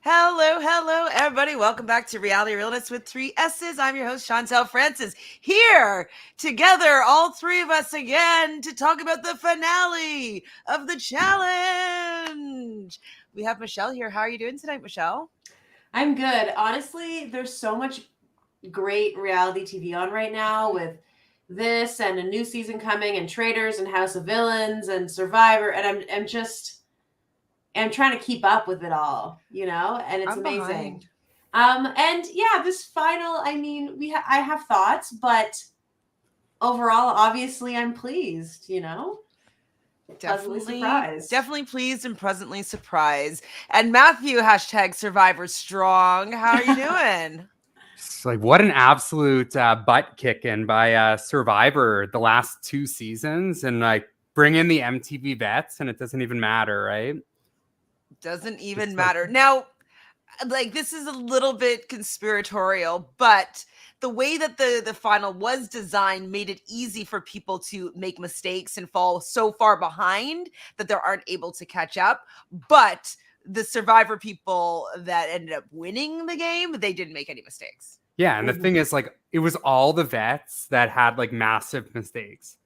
Hello, everybody. Welcome back to Reality Realness with 3 S's. I'm your host, Chantele Francis, here together, all three of us again, to talk about the finale of the challenge. We have Michelle here. How are you doing tonight, Michelle? I'm good. Honestly, there's so much great reality TV on right now with this and a new season coming and Traitors and House of Villains and Survivor, and I'm trying to keep up with it all, and it's I'm amazing. behind. And yeah, this final, I mean, I have thoughts, but overall, obviously I'm pleased, pleasantly surprised. Definitely pleased and pleasantly surprised. And Matthew, hashtag Survivor Strong. How are you doing? It's like, what an absolute butt kicking by Survivor the last 2 seasons, and like bring in the MTV vets and it doesn't even matter, right? Doesn't even matter. Now, like, this is a little bit conspiratorial, but the way that the final was designed made it easy for people to make mistakes and fall so far behind that they aren't able to catch up. But the Survivor people that ended up winning the game, they didn't make any mistakes. Yeah, and the thing is, like, it was all the vets that had like massive mistakes.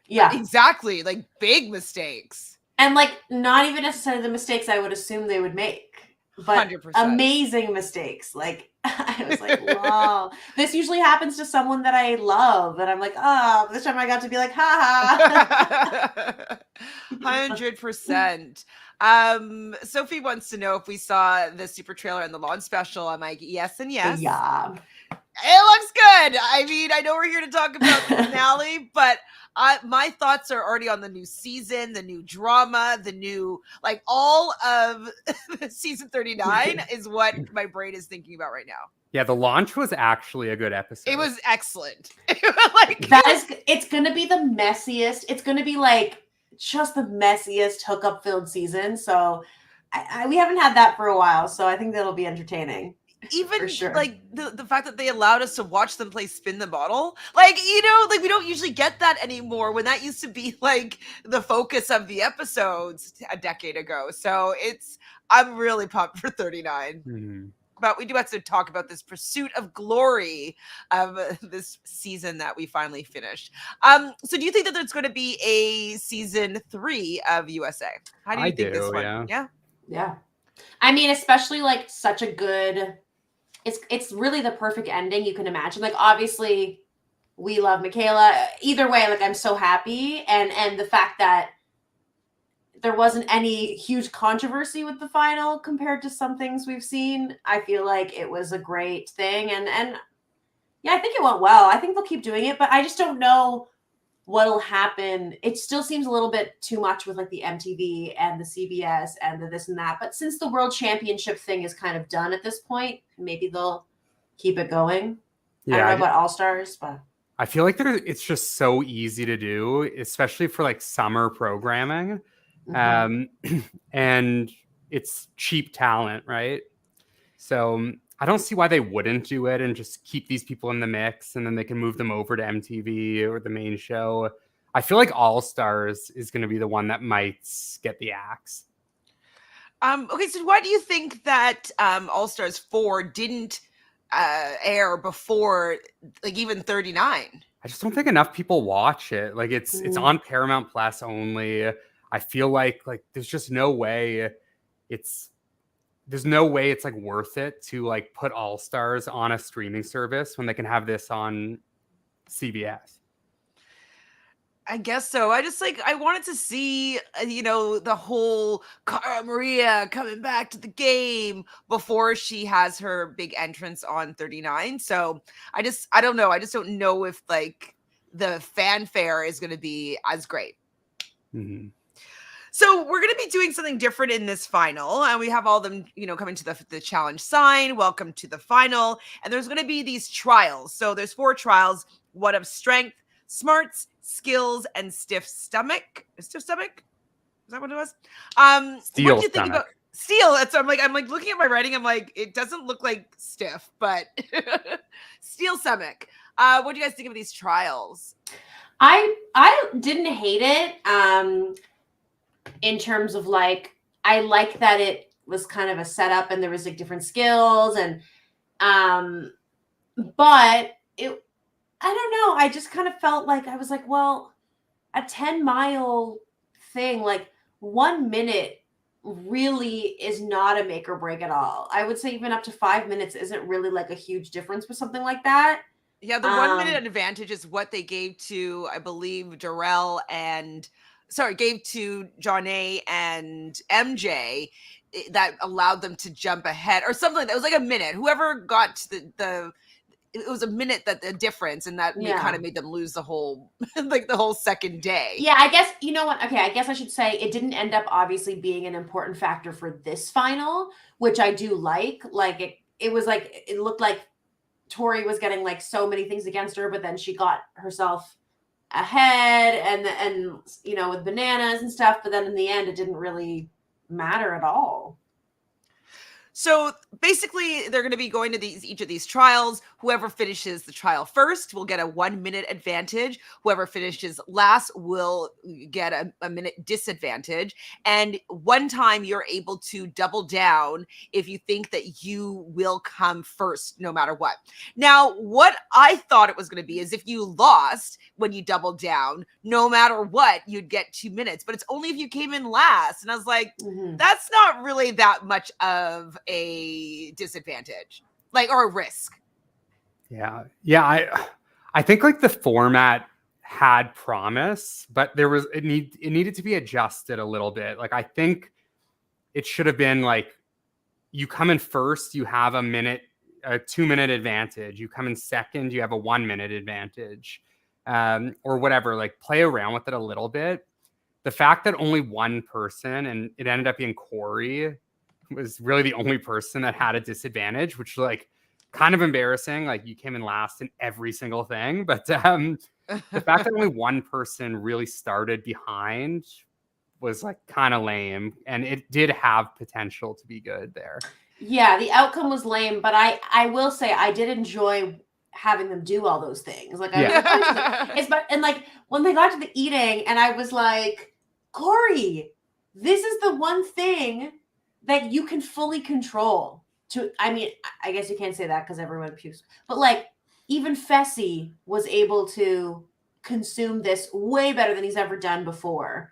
Yeah, exactly, like big mistakes. And like not even necessarily the mistakes I would assume they would make, but 100%. amazing mistakes. Like I was like, wow, this usually happens to someone that I love, and I'm like, oh, this time I got to be like, ha ha. 100%. Sophie wants to know if we saw the super trailer and the launch special. I'm like, yes and yes. Yeah. It looks good. I mean, I know we're here to talk about the finale, but my thoughts are already on the new season, the new drama, the new, like, all of season 39 is what my brain is thinking about right now. Yeah, the launch was actually a good episode. It was excellent. It's going to be the messiest. It's going to be like just the messiest hookup filled season. So we haven't had that for a while. So I think that'll be entertaining. Even sure. Like the fact that they allowed us to watch them play spin the bottle, like, like we don't usually get that anymore, when that used to be like the focus of the episodes a decade ago. So I'm really pumped for 39. Mm-hmm. But we do have to talk about this pursuit of glory of this season that we finally finished. So do you think that there's going to be a season 3 of USA? How do you think this one? Yeah. I mean, especially like such a good, it's really the perfect ending you can imagine. Like, obviously we love Michaela. Either way, like, I'm so happy. And the fact that there wasn't any huge controversy with the final compared to some things we've seen, I feel like it was a great thing. And yeah, I think it went well. I think they'll keep doing it, but I just don't know what'll happen. It still seems a little bit too much with like the MTV and the CBS and the this and that. But since the World Championship thing is kind of done at this point, maybe they'll keep it going. Yeah, I don't know about All Stars, but I feel like it's just so easy to do, especially for like summer programming. Mm-hmm. And it's cheap talent, right? So I don't see why they wouldn't do it and just keep these people in the mix, and then they can move them over to MTV or the main show. I feel like All Stars is going to be the one that might get the axe. Okay, so why do you think that All Stars 4 didn't air before, like, even 39? I just don't think enough people watch it. Like, it's on Paramount Plus only. I feel like there's just no way it's like worth it to like put All Stars on a streaming service when they can have this on CBS. I guess so. I wanted to see, the whole Cara Maria coming back to the game before she has her big entrance on 39. So I don't know. I just don't know if like the fanfare is going to be as great. Mm-hmm. So we're going to be doing something different in this final, and we have all them, coming to the challenge sign. Welcome to the final. And there's going to be these trials. So there's 4 trials: one of strength, smarts, skills, and stiff stomach. Stiff stomach? Is that what it was? Steel what do you think about steel? I'm like looking at my writing. I'm like, it doesn't look like stiff, but steel stomach. What do you guys think of these trials? I didn't hate it. In terms of like, I like that it was kind of a setup, and there was like different skills, and but it, I don't know. I just kind of felt like I was like, well, a 10-mile thing, like 1 minute really is not a make or break at all. I would say even up to 5 minutes isn't really like a huge difference with something like that. Yeah, the 1 minute advantage is what they gave to, I believe, gave to Johnny and MJ, that allowed them to jump ahead or something. That was like a minute. Whoever got to it was a minute that the difference, and that kind of made them lose the whole like the whole second day. Yeah, I guess, you know what? Okay, I guess I should say it didn't end up obviously being an important factor for this final, which I do like. Like it was like, it looked like Tori was getting like so many things against her, but then she got herself ahead and you know, with bananas and stuff, but then in the end it didn't really matter at all. So basically, they're going to be going to each of these trials. Whoever finishes the trial first will get a 1 minute advantage. Whoever finishes last will get a minute disadvantage. And one time you're able to double down if you think that you will come first, no matter what. Now, what I thought it was going to be is if you lost when you doubled down, no matter what, you'd get 2 minutes. But it's only if you came in last. And I was like, that's not really that much of a disadvantage, like, or a risk. Yeah. I think like the format had promise, but it needed to be adjusted a little bit. Like, I think it should have been like, you come in first, you have a 2 minute advantage. You come in second, you have a 1 minute advantage, or whatever. Like, play around with it a little bit. The fact that only one person, and it ended up being Corey, was really the only person that had a disadvantage, which like kind of embarrassing. Like, you came in last in every single thing, but the fact that only one person really started behind was like kind of lame, and it did have potential to be good there. Yeah, the outcome was lame, but I will say I did enjoy having them do all those things. Like, and like when they got to the eating, and I was like, Corey, this is the one thing that you can fully control. I mean, I guess you can't say that because everyone pukes, but like even Fessie was able to consume this way better than he's ever done before.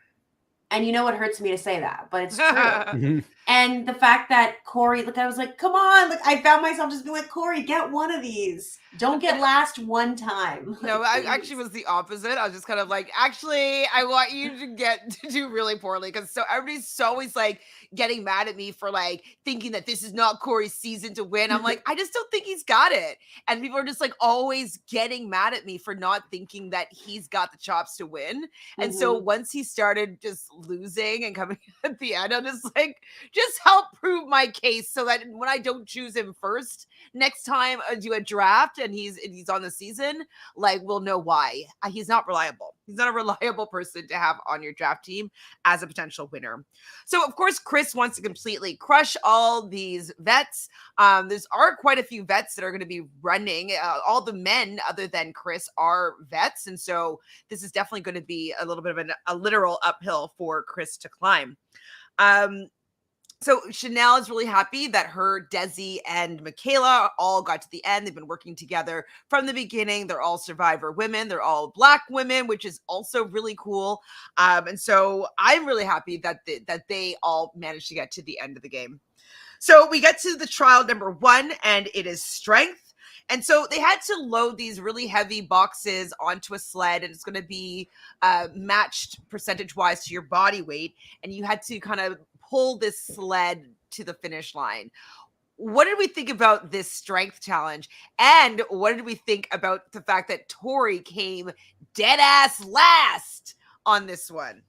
And you know, it hurts me to say that, but it's true. And the fact that Corey, like, I was like, come on. Like, I found myself just being like, Corey, get one of these. Don't get last one time. No, I actually was the opposite. I was just kind of like, actually, I want you to do really poorly, because so everybody's always like getting mad at me for like thinking that this is not Corey's season to win. I'm like, I just don't think he's got it. And people are just like always getting mad at me for not thinking that he's got the chops to win. And so once he started just losing and coming at the end, I'm just like, just help prove my case so that when I don't choose him first, next time I do a draft and he's on the season, like, we'll know why. He's not reliable. He's not a reliable person to have on your draft team as a potential winner. So, of course, Chris wants to completely crush all these vets. There's quite a few vets that are going to be running. All the men other than Chris are vets. And so this is definitely going to be a little bit of a literal uphill for Chris to climb. So Chanel is really happy that her, Desi, and Michaela all got to the end. They've been working together from the beginning. They're all Survivor women. They're all Black women, which is also really cool. And so I'm really happy that they all managed to get to the end of the game. So we get to the trial number 1, and it is strength. And so they had to load these really heavy boxes onto a sled, and it's going to be matched percentage-wise to your body weight. And you had to kind of pull this sled to the finish line. What did we think about this strength challenge? And what did we think about the fact that Tori came dead ass last on this one?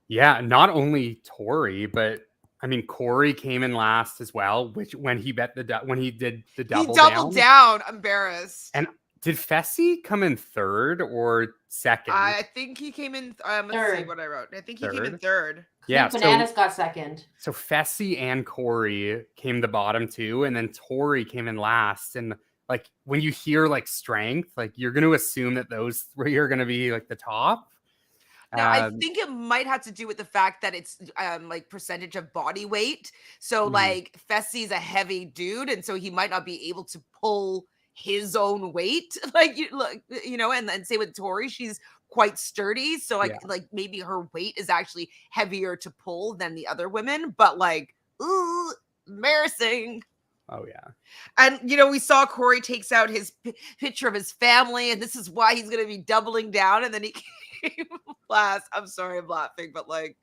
Yeah, not only Tori, but I mean, Corey came in last as well, which when he did the double he doubled down. Embarrassed. And did Fessie come in third or second? I think he came in let's see what I wrote. I think he came in third. Yeah, Bananas got second. So Fessie and Corey came the bottom 2, and then Tori came in last. And like, when you hear like strength, like, you're going to assume that those 3 are going to be like the top. Now, I Um, think it might have to do with the fact that it's like percentage of body weight. So mhm, like Fessie's a heavy dude, and so he might not be able to pull his own weight. Like and then say with Tori, she's quite sturdy. So yeah. like maybe her weight is actually heavier to pull than the other women, but like, ooh, embarrassing. Oh yeah. And we saw Corey takes out his picture of his family, and this is why he's going to be doubling down. And then he came last. I'm sorry, I'm laughing, but like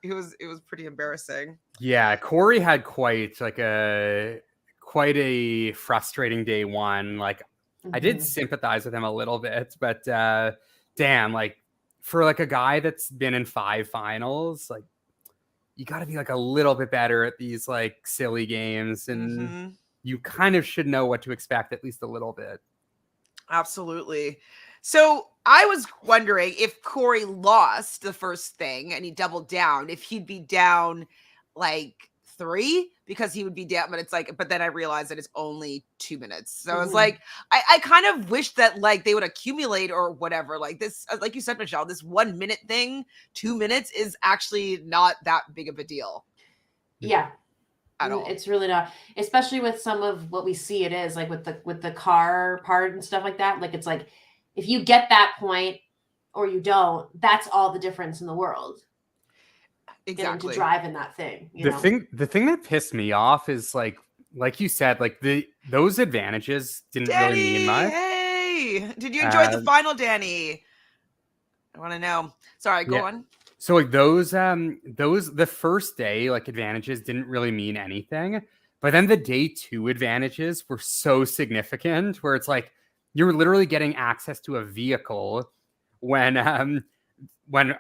it was pretty embarrassing. Yeah, Corey had quite a frustrating day one. Like I did Mhm. sympathize with him a little bit, but damn, like for like a guy that's been in 5 finals, like you got to be like a little bit better at these like silly games, and Hmm. you kind of should know what to expect at least a little bit. Absolutely. So I was wondering if Corey lost the first thing and he doubled down, if he'd be down like 3 because he would be down, but it's like, but then I realized that it's only 2 minutes. So I was Mhm. like, I kind of wish that like they would accumulate or whatever. Like this, like you said, Michelle, this 1 minute thing, 2 minutes is actually not that big of a deal Yeah. at all. It's really not, especially with some of what we see it is like with the car part and stuff like that. Like it's like if you get that point or you don't, that's all the difference in the world. Getting to Exactly. drive in that thing, you The know. thing that pissed me off is like you said, like those advantages didn't really mean Danny, much. hey, did you enjoy the Uh, final, Danny? I want to know. Sorry, go yeah. on. So like those the first day like advantages didn't really mean anything, but then the day 2 advantages were so significant where it's like you're literally getting access to a vehicle when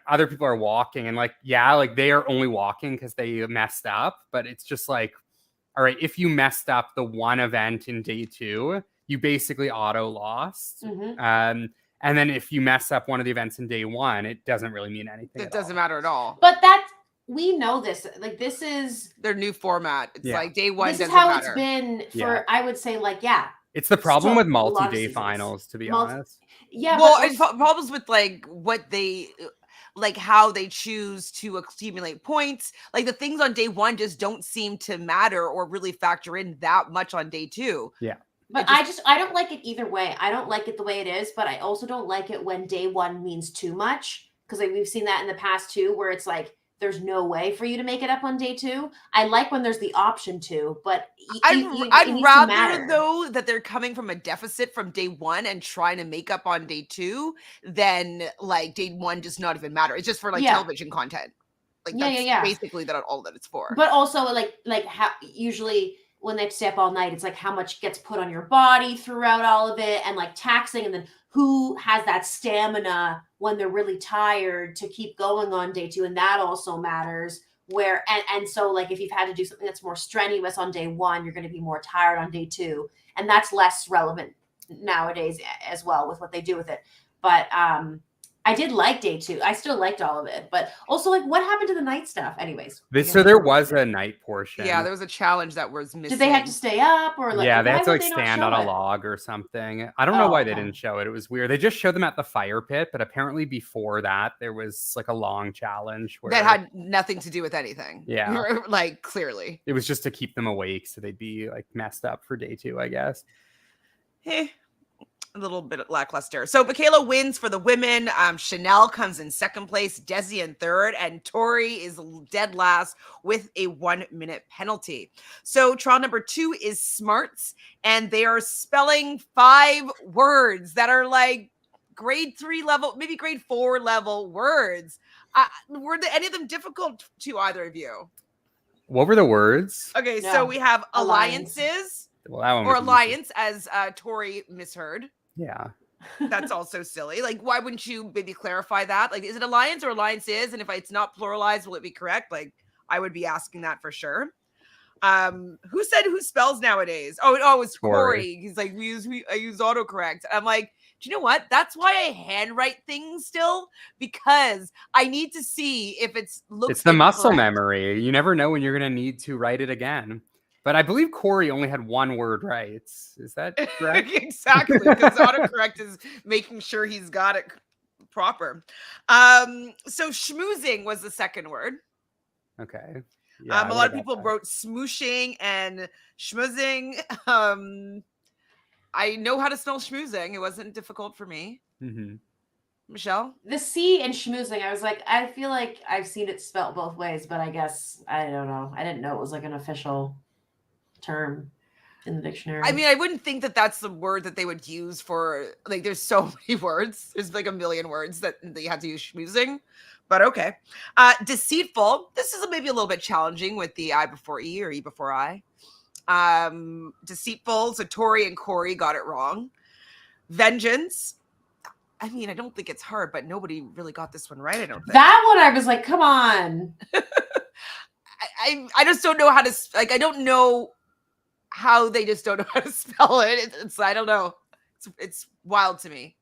other people are walking, and like yeah, like they are only walking because they messed up, but it's just like, all right, if you messed up the one event in day 2, you basically auto lost. Hmm. And then if you mess up one of the events in day 1, it doesn't really mean anything That at doesn't all. matter at all. But that we know this. Like this is Their new format. It's Yeah. like day 1 this is doesn't how it's matter. been Yeah. for I would say like yeah. It's the problem So with a lot of multi-day seasons. finals, to be Multi- honest. Yeah, Well, but it's problems with like what they like how they choose to accumulate points. Like the things on day 1 just don't seem to matter or really factor in that much on day 2. Yeah. But I don't like it either way. I don't like it the way it is, but I also don't like it when day 1 means too much because like we've seen that in the past too, where it's like there's no way for you to make it up on day 2. I like when there's the option to, but it I'd needs to rather matter. though that they're coming from a deficit from day 1 and trying to make up on day 2 than like day 1 does not even matter. It's just for like Yeah. television content. Like Yeah, that's yeah. basically that all that it's for. But also like how usually when they stay up all night, it's like how much gets put on your body throughout all of it and like taxing, and then who has that stamina when they're really tired to keep going on day 2, and that also matters. Where and so like if you've had to do something that's more strenuous on day 1, you're going to be more tired on day 2, and that's less relevant nowadays as well with what they do with it. But I did like day 2. I still liked all of it, but also like what happened to the night stuff? Anyways, So there was a night portion. Yeah, there was a challenge that was missing. did they have to stay up or like? Yeah, they why had to would like they not stand on show a it? log or something. I don't know why they okay. didn't show it. It was weird. They just showed them at the fire pit, but apparently before that there was like a long challenge where that had nothing to do with anything. Yeah. Like clearly. it was just to keep them awake so they'd be like messed up for day 2, I guess. A little bit lackluster. So Michaela wins for the women. Chanel comes in second place, Desi in third, and Tori is dead last with a 1-minute penalty. So trial number 2 is smarts, and they are spelling 5 words that are like grade 3 level, maybe grade 4 level words. Were any of them difficult to either of you? What were the words? Okay, No. so we have Alliance. alliances Well, that one or was easy. alliance, as Tori misheard. Yeah. That's also silly. Like, why wouldn't you maybe clarify that? Like, is it alliance or alliances? And if it's not pluralized, will it be correct? Like, I would be asking that for sure. Who said who spells nowadays? Oh, it's Corey. He's like, I use autocorrect. I'm like, do you know what? That's why I handwrite things still, because I need to see if it's the muscle incorrect. memory. You never know when you're going to need to write it again. But I believe Corey only had 1 word right. Is that correct? Exactly, because autocorrect is making sure he's got it proper. So schmoozing was the second word. Okay. A Yeah, lot of people wrote smooshing and schmoozing. I know how to spell schmoozing. It wasn't difficult for me. Mm-hmm. Michelle? The C in schmoozing, I was like, I feel like I've seen it spelt both ways, but I guess, I don't know. I didn't know it was like an official term in the dictionary. I mean, I wouldn't think that that's the word that they would use for, like, there's so many words. There's like a million words that they had to use schmoozing, but okay. Deceitful. This is maybe a little bit challenging with the I before E or E before I. Deceitful. So Tori and Corey got it wrong. Vengeance. I mean, I don't think it's hard, but nobody really got this one right, I don't think. That one, I was like, come on. I just don't know how to, like, I don't know how they just don't know how to spell it. It's I don't know. It's wild to me.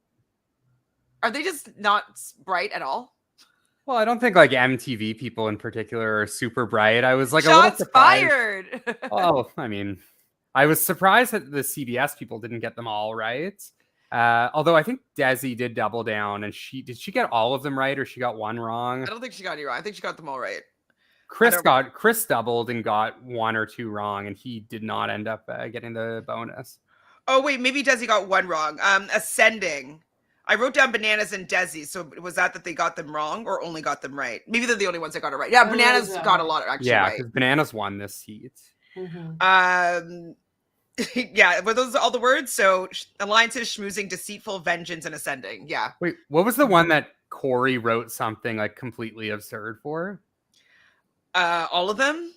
Are they just not bright at all? Well, I don't think like MTV people in particular are super bright. I was like Shots a little surprised. fired. Well, I mean, I was surprised that the CBS people didn't get them all right. Although I think Desi did double down, and did she get all of them right, or she got one wrong? I don't think she got any wrong. I think she got them all right. Chris doubled and got one or two wrong, and he did not end up getting the bonus. Oh wait, maybe Desi got one wrong. Ascending. I wrote down Bananas and Desi. So was that they got them wrong or only got them right? Maybe they're the only ones that got it right. Yeah, Bananas got a lot actually. Yeah, right. because Bananas won this heat. Mm-hmm. Yeah, were those all the words? So alliances, schmoozing, deceitful, vengeance, and ascending. Yeah. Wait, what was the one that Corey wrote something like completely absurd for? All of them.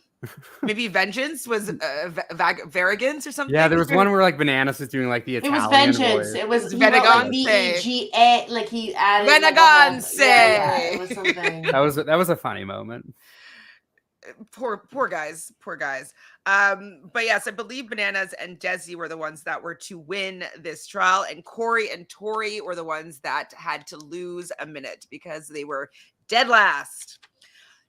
Maybe vengeance was Varigance or something. Yeah, there was one where like Bananas was doing like the Italian It was vengeance. voice. It was Venegance. VEGA. Like he added Venegance. Yeah, it was something. that was a funny moment. Poor guys. But yes, I believe Bananas and Desi were the ones that were to win this trial, and Corey and Tori were the ones that had to lose a minute because they were dead last.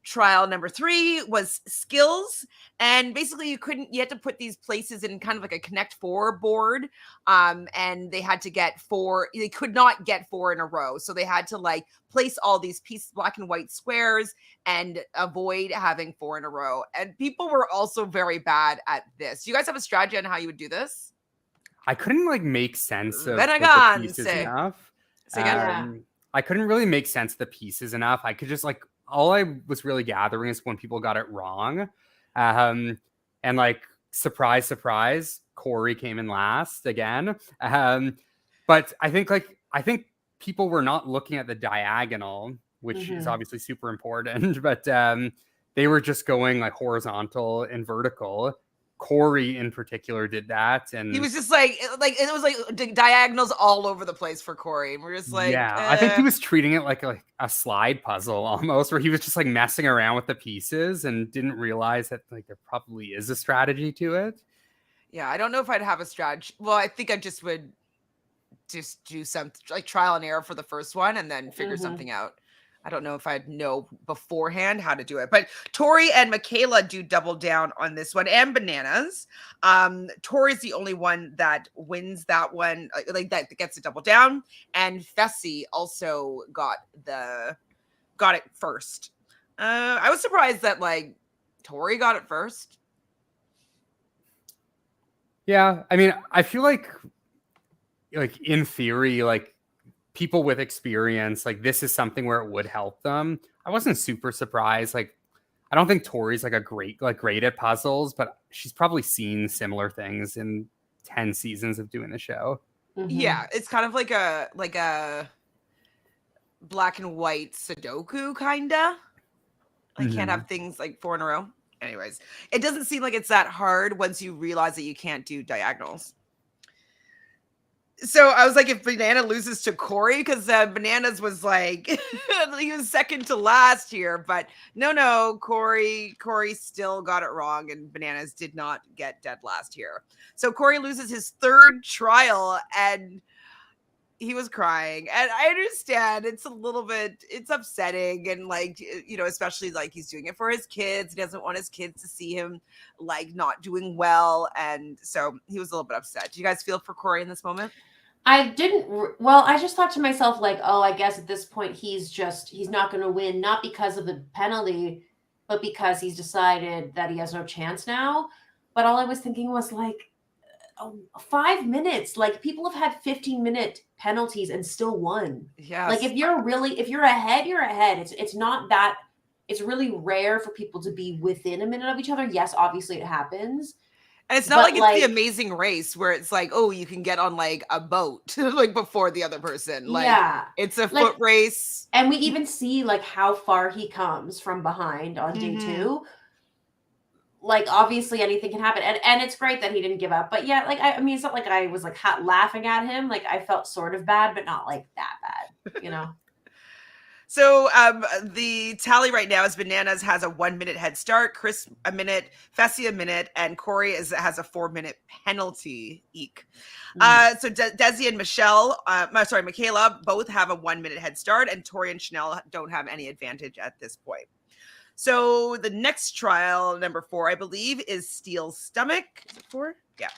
Trial number 3 was skills, and basically you had to put these places in kind of like a connect 4 board, and they had to get 4. They could not get 4 in a row, so they had to like place all these pieces, black and white squares, and avoid having 4 in a row. And people were also very bad at this. Do you guys have a strategy on how you would do this? I couldn't like make sense of Venegance. the pieces enough. Say again? I couldn't really make sense of the pieces enough. I could just like, all I was really gathering is when people got it wrong. And like, surprise, Corey came in last again. But I think people were not looking at the diagonal, which is obviously super important, but they were just going like horizontal and vertical. Corey in particular did that, and he was just like it was like diagonals all over the place for Corey. We're just like, I think he was treating it like a slide puzzle almost, where he was just like messing around with the pieces and didn't realize that like there probably is a strategy to it. Yeah, I don't know if I'd have a strategy. Well, I think I just would just do some like trial and error for the first one and then figure something out. I don't know if I'd know beforehand how to do it, but Tori and Michaela do double down on this one, and Bananas. Tori's the only one that wins that one, like that gets a double down, and Fessie also got it first. I was surprised that like Tori got it first. Yeah, I mean, I feel like in theory, like people with experience, like this is something where it would help them. I wasn't super surprised. Like, I don't think Tori's like great at puzzles, but she's probably seen similar things in 10 seasons of doing the show. Yeah, it's kind of like a black and white Sudoku kinda. I can't have things like 4 in a row. Anyways, it doesn't seem like it's that hard once you realize that you can't do diagonals. So I was like, if Banana loses to Corey, because Bananas was like, he was second to last here, but no, Corey still got it wrong, and Bananas did not get dead last here. So Corey loses his 3rd trial, and he was crying, and I understand it's upsetting, and like, you know, especially like he's doing it for his kids. He doesn't want his kids to see him like not doing well, and so he was a little bit upset. Do you guys feel for Corey in this moment? I didn't. Well, I just thought to myself, like, oh, I guess at this point he's not going to win, not because of the penalty, but because he's decided that he has no chance now. But all I was thinking was like, 5 minutes. Like people have had 15-minute penalties and still won. Yes. Like if you're ahead, you're ahead. It's not that. It's really rare for people to be within a minute of each other. Yes, obviously it happens. And it's not like it's the Amazing Race where it's like, oh, you can get on like a boat like before the other person. Like, yeah, it's a foot race. And we even see like how far he comes from behind on day 2. Like obviously anything can happen, and it's great that he didn't give up. But yeah, like I mean, it's not like I was like laughing at him. Like I felt sort of bad, but not like that bad, you know. So the tally right now is Bananas has a 1 minute head start, Chris a minute, Fessie a minute, and Corey has a 4-minute penalty. Eek. So Desi and Michaela both have a 1 minute head start, and Tori and Chanel don't have any advantage at this point. So the next trial, number 4, I believe, is Steel Stomach. Is it 4? Yeah.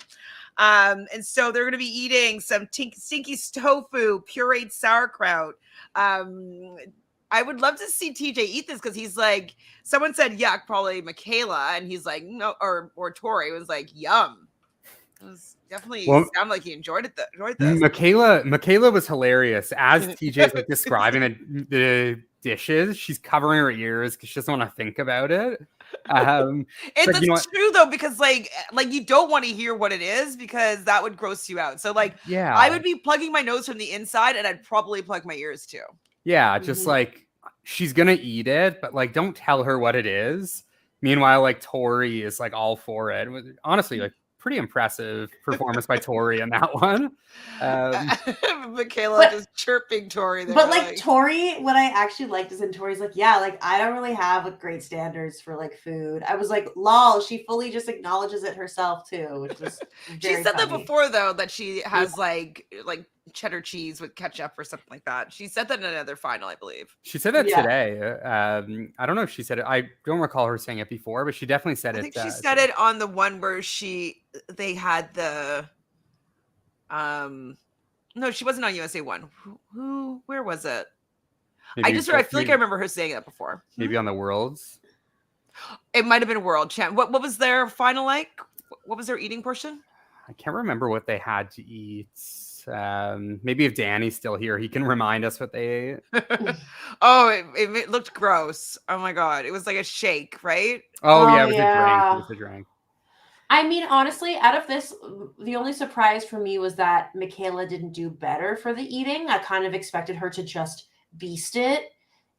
And so they're going to be eating some stinky tofu, pureed sauerkraut. I would love to see TJ eat this because he's like, someone said yuck, probably Michaela, and he's like, no, or Tori was like, yum. It was definitely sounded like he enjoyed this. Michaela was hilarious as TJ's like describing the dishes. She's covering her ears because she doesn't want to think about it. It's true though, because like you don't want to hear what it is because that would gross you out. So like, yeah, I would be plugging my nose from the inside, and I'd probably plug my ears too. Yeah, just like she's gonna eat it, but like don't tell her what it is. Meanwhile, like Tori is like all for it. Honestly, like pretty impressive performance by Tori in that one. Michaela just chirping Tori there. But like Tori, what I actually liked is in Tori's like, yeah, like I don't really have like great standards for like food. I was like, lol, she fully just acknowledges it herself too, which was she said that before though, that she has like cheddar cheese with ketchup or something like that. She said that in another final, I believe. She said that today. I don't know if she said it. I don't recall her saying it before, but she definitely said it. I think she said it on the one where they had the no, she wasn't on USA One. Where was it? Maybe I feel like I remember her saying that before. Maybe on the Worlds. It might have been World Champ. What was their final like? What was their eating portion? I can't remember what they had to eat. Maybe if Danny's still here, he can remind us what they ate. Oh, it looked gross. Oh my god, it was like a shake, right? Oh yeah, it was a drink. It was a drink. I mean, honestly, out of this, the only surprise for me was that Michaela didn't do better for the eating. I kind of expected her to just beast it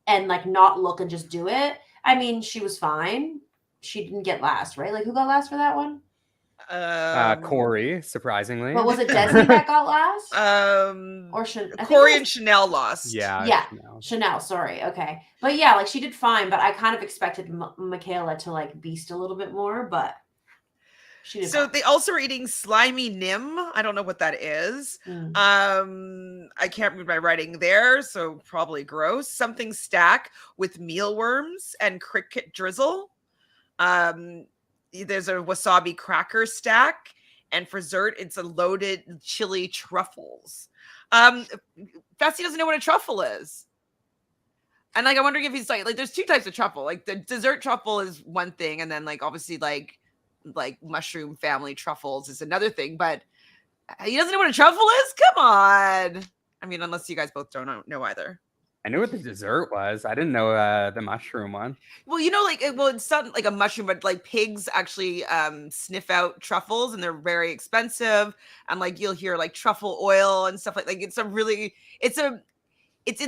and like not look and just do it. I mean, she was fine. She didn't get last, right? Like who got last for that one? Corey, surprisingly. But was it Desi that got last? Or Corey and Chanel lost. Yeah. Chanel, sorry. Okay. But yeah, like she did fine, but I kind of expected Michaela to like beast a little bit more, but she did fine. They also are eating slimy nim. I don't know what that is. I can't read my writing there, so probably gross. Something stack with mealworms and cricket drizzle. There's a wasabi cracker stack, and for dessert, it's a loaded chili truffles. Fessie doesn't know what a truffle is. And like, I'm wondering if he's like there's two types of truffle. Like the dessert truffle is one thing, and then like obviously like mushroom family truffles is another thing, but he doesn't know what a truffle is? Come on. I mean, unless you guys both don't know either. I knew what the dessert was. I didn't know the mushroom one. Well, it's not like a mushroom, but like pigs actually sniff out truffles, and they're very expensive. And like you'll hear like truffle oil and stuff like it's in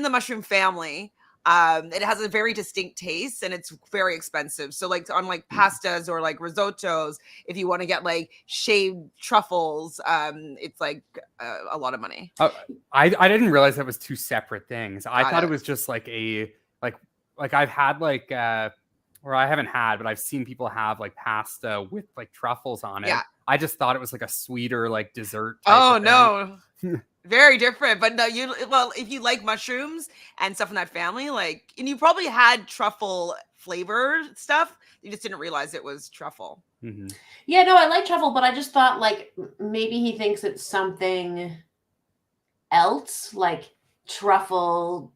the mushroom family. It has a very distinct taste, and it's very expensive. So like on like pastas or like risottos, if you want to get like shaved truffles, it's like a lot of money. I didn't realize that was two separate things. I thought it was just like a like I've had like or I haven't had, but I've seen people have like pasta with like truffles on it. Yeah. I just thought it was like a sweeter like dessert. Oh no. Very different, but no, if you like mushrooms and stuff in that family, like, and you probably had truffle flavor stuff, you just didn't realize it was truffle. Mm-hmm. Yeah, no, I like truffle, but I just thought like maybe he thinks it's something else, like truffle,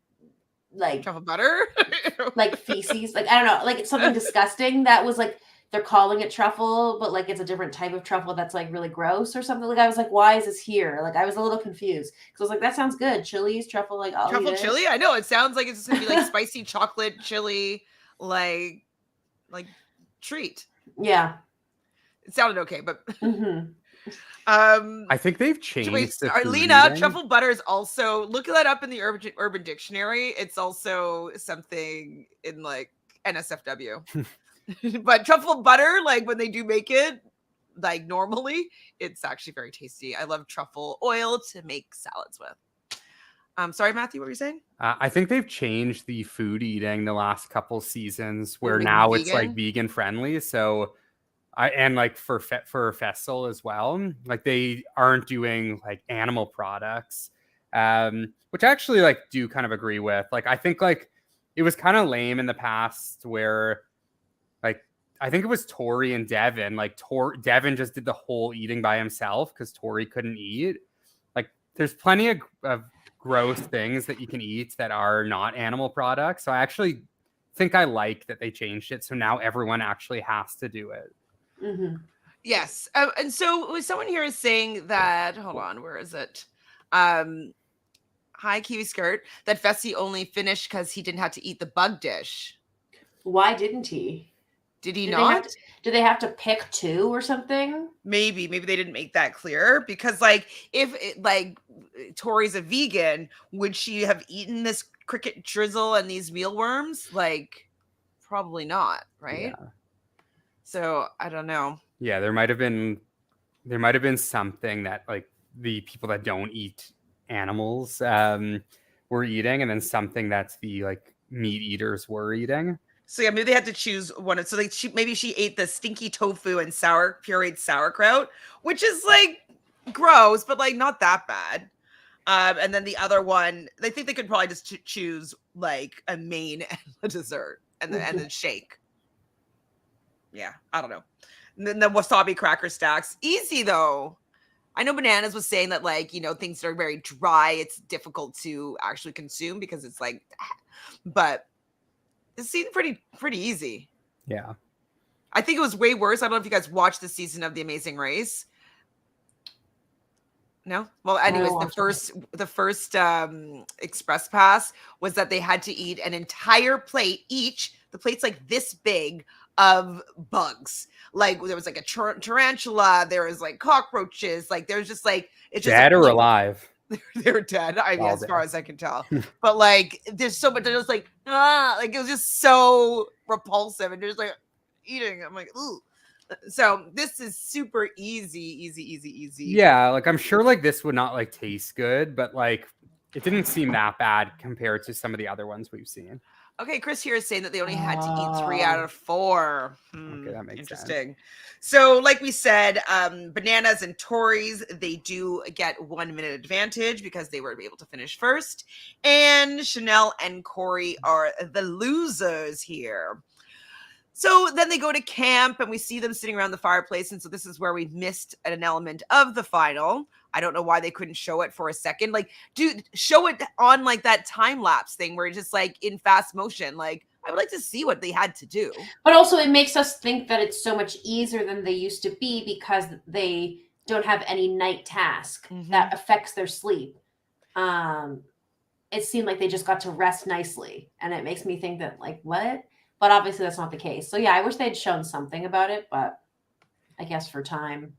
like Truffle butter. like feces, like I don't know, like something disgusting that was like they're calling it truffle, but like it's a different type of truffle that's like really gross or something. Like I was like, why is this here? Like I was a little confused because I was like, that sounds good. Chilies, truffle, like I'll Truffle eat it. chili. I know it sounds like it's just gonna be like spicy chocolate chili, like treat. Yeah. It sounded okay, but Mm-hmm. I think they've changed the food Lena, eating. truffle butter is also, look that up in the Urban Dictionary. It's also something in like NSFW. But truffle butter, like when they do make it, like normally, it's actually very tasty. I love truffle oil to make salads with. Sorry, Matthew, what were you saying? I think they've changed the food eating the last couple seasons, where Make now it it's like vegan? vegan friendly. So and like for Fessel as well, like they aren't doing like animal products, which I actually like do kind of agree with. Like I think like it was kind of lame in the past where like I think it was Tori and Devin. Like Devin just did the whole eating by himself because Tori couldn't eat. Like there's plenty of gross things that you can eat that are not animal products. So I actually think I like that they changed it. So now everyone actually has to do it. Mm-hmm. Yes. And so someone here is saying that, hold on, where is it? Hi, Kiwi Skirt, that Fessie only finished because he didn't have to eat the bug dish. Why didn't he? Did he Did not? do they have to pick two or something? Maybe they didn't make that clear, because like if like Tori's a vegan, would she have eaten this cricket drizzle and these mealworms? Like probably not, right? Yeah. So I don't know. Yeah, there might have been something that like the people that don't eat animals were eating, and then something that's the like meat eaters were eating. So yeah, maybe they had to choose one. So like maybe she ate the stinky tofu and pureed sauerkraut, which is like gross, but like not that bad. And then the other one, they think they could probably just choose like a main and a dessert, and then shake. Yeah, I don't know. And then the wasabi cracker stacks, easy though. I know Bananas was saying that like, you know, things that are very dry, it's difficult to actually consume because it's like, but it seemed pretty easy. Yeah. I think it was way worse. I don't know if you guys watched the season of The Amazing Race. No? Well, anyways, the first express pass was that they had to eat an entire plate each. The plate's like this big of bugs. Like there was like a tarantula, there was like cockroaches, like there's just like it's just Dead or like, alive? they're dead. I mean, All as far dead. as I can tell. But like there's so much, they're just like like it was just so repulsive, and there's like eating. I'm like, ooh. So this is super easy. Yeah, like I'm sure like this would not like taste good, but like it didn't seem that bad compared to some of the other ones we've seen. Okay, Chris here is saying that they only had to eat 3 out of 4. Okay, that makes Interesting. sense. So, like we said, Bananas and Tories, they do get 1 minute advantage because they were able to finish first. And Chanel and Corey are the losers here. So then they go to camp and we see them sitting around the fireplace. And so this is where we missed an element of the final. I don't know why they couldn't show it for a second. Like, dude, show it on like that time lapse thing where it's just like in fast motion. Like, I would like to see what they had to do. But also it makes us think that it's so much easier than they used to be because they don't have any night task that affects their sleep. It seemed like they just got to rest nicely. And it makes me think that like, what? But obviously that's not the case. So yeah, I wish they'd shown something about it, but I guess for time.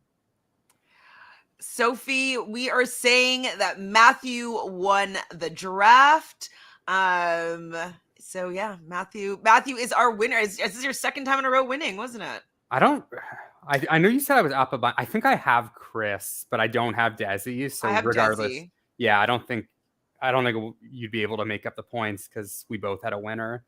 Sophie, we are saying that Matthew won the draft. So yeah, Matthew is our winner. This is your second time in a row winning, wasn't it? I know you said I was up a bunch. I think I have Chris, but I don't have Desi. So regardless, Desi. Yeah, I don't think you'd be able to make up the points because we both had a winner.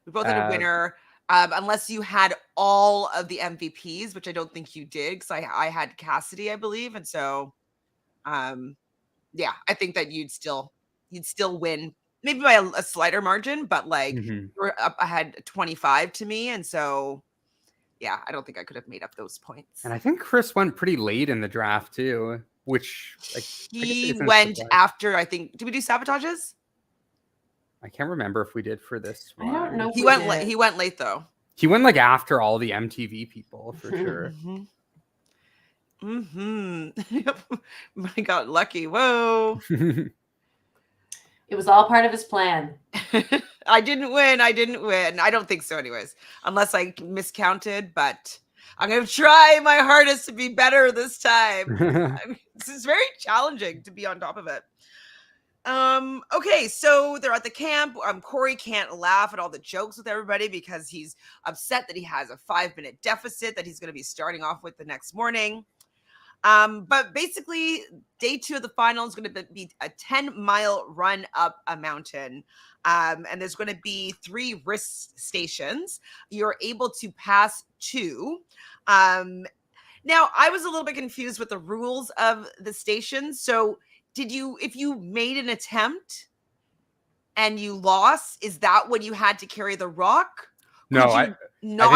We both had a winner, unless you had all of the MVPs, which I don't think you did, because I had Cassidy, I believe, and so, yeah, I think that you'd still win, maybe by a slighter margin, but like you're up ahead 25 to me, and so, yeah, I don't think I could have made up those points. And I think Chris went pretty late in the draft too. which He isn't went surprising. after, I think, did we do sabotages? I can't remember if we did for this I one. don't know. He went late. He went late though. He went like after all the MTV people for sure. I got lucky. Whoa. It was all part of his plan. I didn't win. I don't think so anyways. Unless I miscounted, but I'm going to try my hardest to be better this time. This is very challenging to be on top of it. Okay, so they're at the camp. Corey can't laugh at all the jokes with everybody because he's upset that he has a 5-minute deficit that he's going to be starting off with the next morning. But basically, day 2 of the final is going to be a 10-mile run up a mountain. And there's going to be 3 risk stations. You're able to pass 2. Now, I was a little bit confused with the rules of the stations. So if you made an attempt and you lost, is that when you had to carry the rock? No, I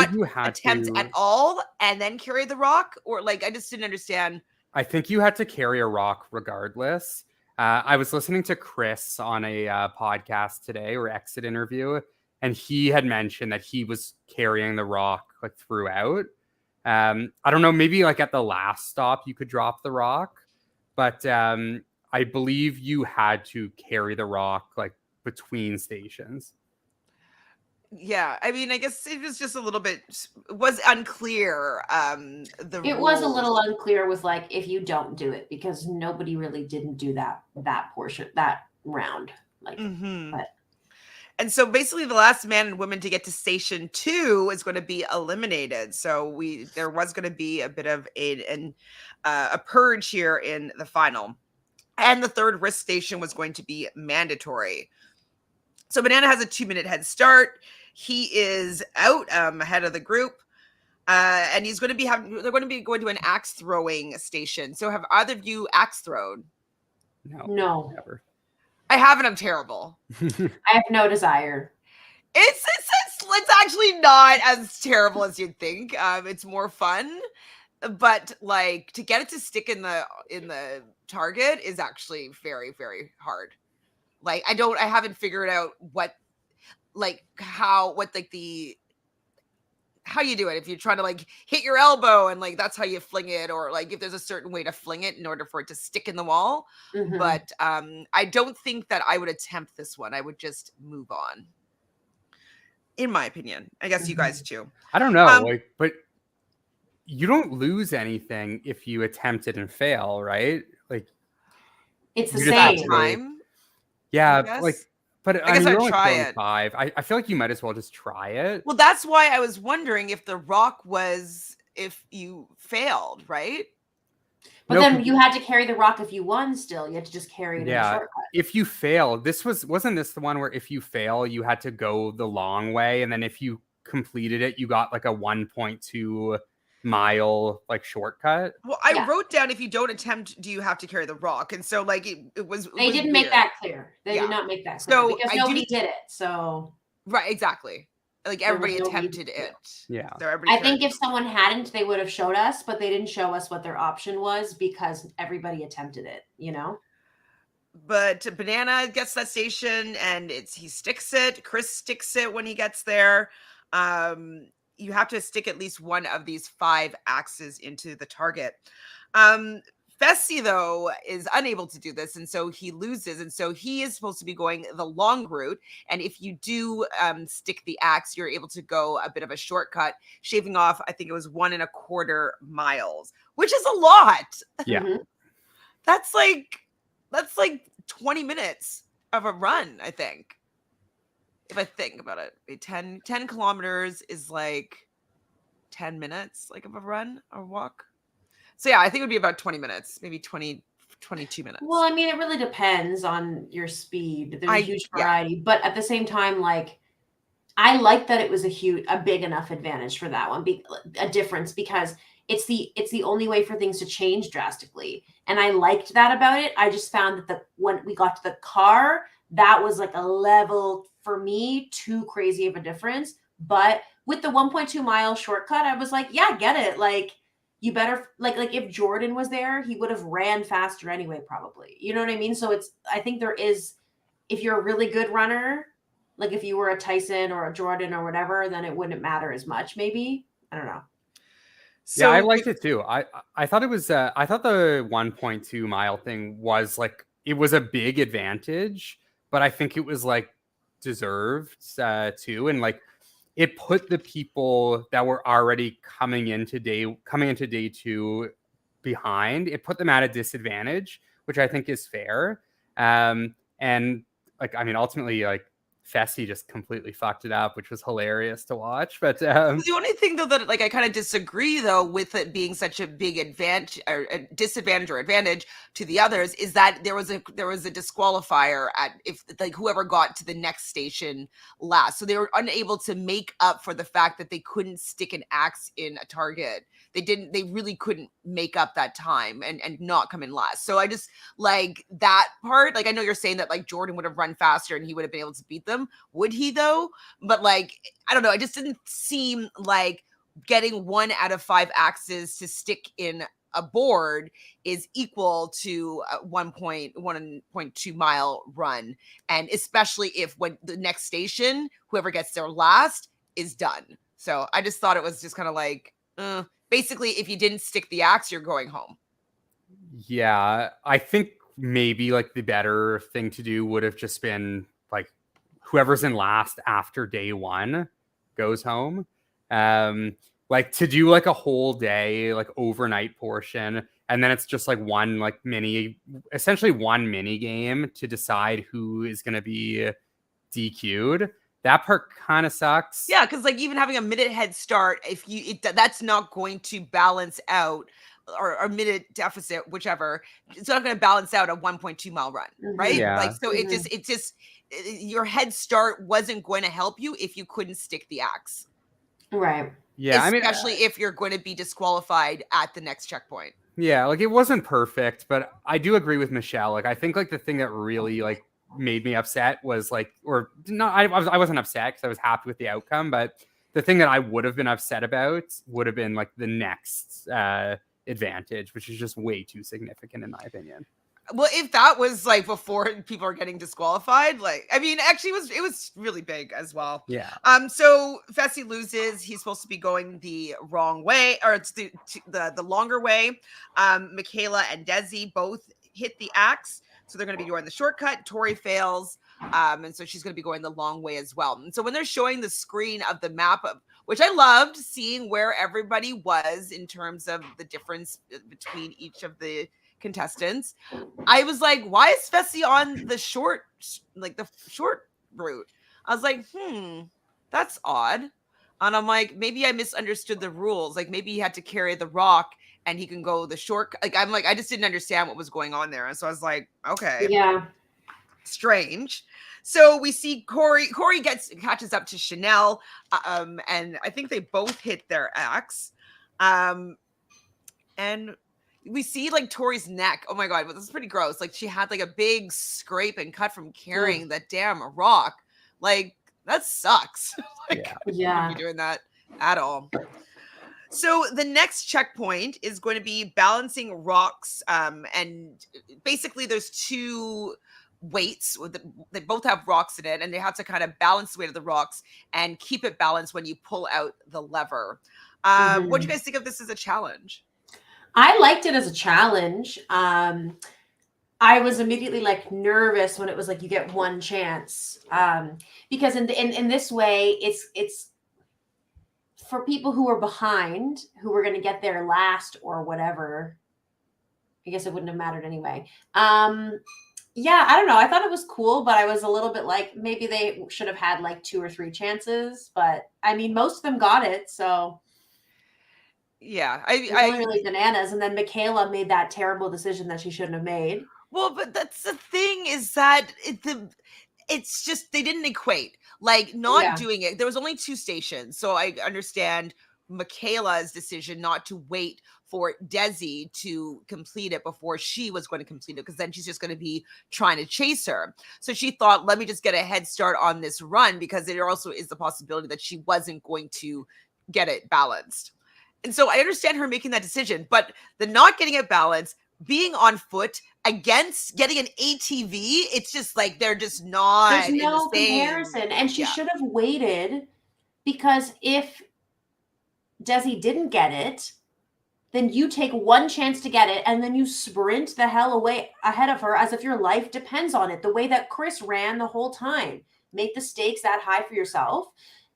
think you had attempt at all and then carry the rock, or I just didn't understand. I think you had to carry a rock regardless. I was listening to Chris on a podcast today, or exit interview, and he had mentioned that he was carrying the rock throughout. I don't know, maybe at the last stop you could drop the rock, but I believe you had to carry the rock between stations. Yeah, I mean, I guess it was just a little bit was unclear. It was a little unclear with if you don't do it, because nobody really didn't do that portion, that round. But and so basically the last man and woman to get to station 2 is going to be eliminated. So there was going to be a bit of a purge here in the final. And the 3rd risk station was going to be mandatory. So Banana has a 2-minute head start. He is out ahead of the group. And he's going to they're going to be going to an axe throwing station. So have either of you axe thrown? No. Never. I haven't. I'm terrible. I have no desire. It's actually not as terrible as you'd think. It's more fun, but to get it to stick in the target is actually very, very hard. I haven't figured out how you do it. If you're trying to hit your elbow and that's how you fling it, or if there's a certain way to fling it in order for it to stick in the wall. Mm-hmm. But I don't think that I would attempt this one. I would just move on, in my opinion. I guess you guys too. I don't know, but you don't lose anything if you attempt it and fail, right? It's the same time. Yeah, but I guess I'd try it. 5. I feel like you might as well just try it. Well, that's why I was wondering if the rock was if you failed, right? But then you had to carry the rock if you won still. You had to just carry it in a shortcut. If you fail, wasn't this the one where if you fail, you had to go the long way, and then if you completed it, you got a 1.2 mile shortcut? Well, I wrote down, if you don't attempt, do you have to carry the rock? And so it was they didn't make that clear. They did not make that clear, because nobody did it. So right, exactly. Everybody attempted it. Yeah. So I think if someone hadn't, they would have showed us, but they didn't show us what their option was because everybody attempted it, But Banana gets that station and he sticks it. Chris sticks it when he gets there. You have to stick at least one of these 5 axes into the target. Fessie, though, is unable to do this, and so he loses. And so he is supposed to be going the long route. And if you do stick the axe, you're able to go a bit of a shortcut, shaving off, I think it was 1.25 miles, which is a lot. Yeah. Mm-hmm. That's like 20 minutes of a run, I think. If I think about it, 10 kilometers is 10 minutes of a run or walk. So yeah, I think it would be about 20 minutes, maybe 22 minutes. Well, I mean, it really depends on your speed. There's a huge variety, but at the same time, I like that it was a big enough advantage for that one, a difference, because it's the only way for things to change drastically. And I liked that about it. I just found that when we got to the car, that was a level for me too crazy of a difference. But with the 1.2 mile shortcut, I was yeah, get it. you better like if Jordan was there, he would have ran faster anyway, probably. You know what I mean? So I think there is, if you're a really good runner, like if you were a Tyson or a Jordan or whatever, then it wouldn't matter as much, maybe. I don't know. Yeah, I So liked it too. I thought it was I thought the 1.2 mile thing was like it was a big advantage, but I think it was like deserved too, and like it put the people that were already coming into day two behind. It put them at a disadvantage, which I think is fair. And like I mean, ultimately, like Fessie just completely fucked it up, which was hilarious to watch. But the only thing though that like I kind of disagree though with it being such a big advantage or a disadvantage or advantage to the others is that there was a disqualifier at if like whoever got to the next station last. So they were unable to make up for the fact that they couldn't stick an axe in a target. They really couldn't make up that time and not come in last. So I just like that part. Like I know you're saying that like Jordan would have run faster and he would have been able to beat them. Would he though? But like I don't know. It just didn't seem like getting 1 out of 5 axes to stick in a board is equal to a 1.2 mile run. And especially if when the next station, whoever gets there last is done. So I just thought it was just kind of like, basically, if you didn't stick the axe, you're going home. yeah, I think maybe like the better thing to do would have just been like whoever's in last after day 1 goes home. Like to do like a whole day, like overnight portion, and then it's just like essentially one mini game to decide who is going to be DQ'd. That part kind of sucks. Yeah, because like even having a minute head start, if that's not going to balance out or a minute deficit, whichever, it's not going to balance out a 1.2 mile run, right? Yeah. Like so, it just your head start wasn't going to help you if you couldn't stick the axe, right? Yeah, especially if you're going to be disqualified at the next checkpoint. Yeah, like it wasn't perfect, but I do agree with Michelle. Like I think like the thing that really like made me upset was like, or not, I wasn't upset because I was happy with the outcome, but the thing that I would have been upset about would have been like the next advantage, which is just way too significant in my opinion. Well, if that was like before people are getting disqualified, like I mean, actually, it was really big as well. Yeah. So Fessie loses. He's supposed to be going the wrong way, or it's the longer way. Michaela and Desi both hit the axe, so they're going to be doing the shortcut. Tori fails, and so she's going to be going the long way as well. And so when they're showing the screen of the map of which I loved seeing where everybody was in terms of the difference between each of the contestants. I was like, why is Fessie on the short route? I was like, that's odd. And I'm like, maybe I misunderstood the rules. Like maybe he had to carry the rock and he can go the short. Like I'm like, I just didn't understand what was going on there. And so I was like, okay. Yeah. Strange. So we see Corey catches up to Chanel. And I think they both hit their axe. And we see like Tori's neck. Oh my God, this is pretty gross. Like she had like a big scrape and cut from carrying that damn rock. Like that sucks. Like, yeah. I wouldn't be doing that at all. So the next checkpoint is going to be balancing rocks. And basically there's 2 weights they both have rocks in it, and they have to kind of balance the weight of the rocks and keep it balanced when you pull out the lever. What do you guys think of this as a challenge? I liked it as a challenge. I was immediately like nervous when it was like you get one chance, because in this way it's for people who are behind, who were going to get there last or whatever. I guess it wouldn't have mattered anyway. Yeah, I don't know. I thought it was cool, but I was a little bit like maybe they should have had like 2 or 3 chances. But I mean, most of them got it, so. Yeah, I really bananas, and then Michaela made that terrible decision that she shouldn't have made. Well, but that's the thing is that it's just they didn't equate like not doing it. There was only 2 stations, so I understand Michaela's decision not to wait for Desi to complete it before she was going to complete it, because then she's just going to be trying to chase her. So she thought, let me just get a head start on this run, because there also is the possibility that she wasn't going to get it balanced. And so I understand her making that decision, but the not getting a balance, being on foot against getting an ATV, it's just like they're just not There's in the no same. comparison. And she Yeah. should have waited, because if Desi didn't get it, then you take one chance to get it and then you sprint the hell away ahead of her as if your life depends on it, the way that Chris ran the whole time. Make the stakes that high for yourself.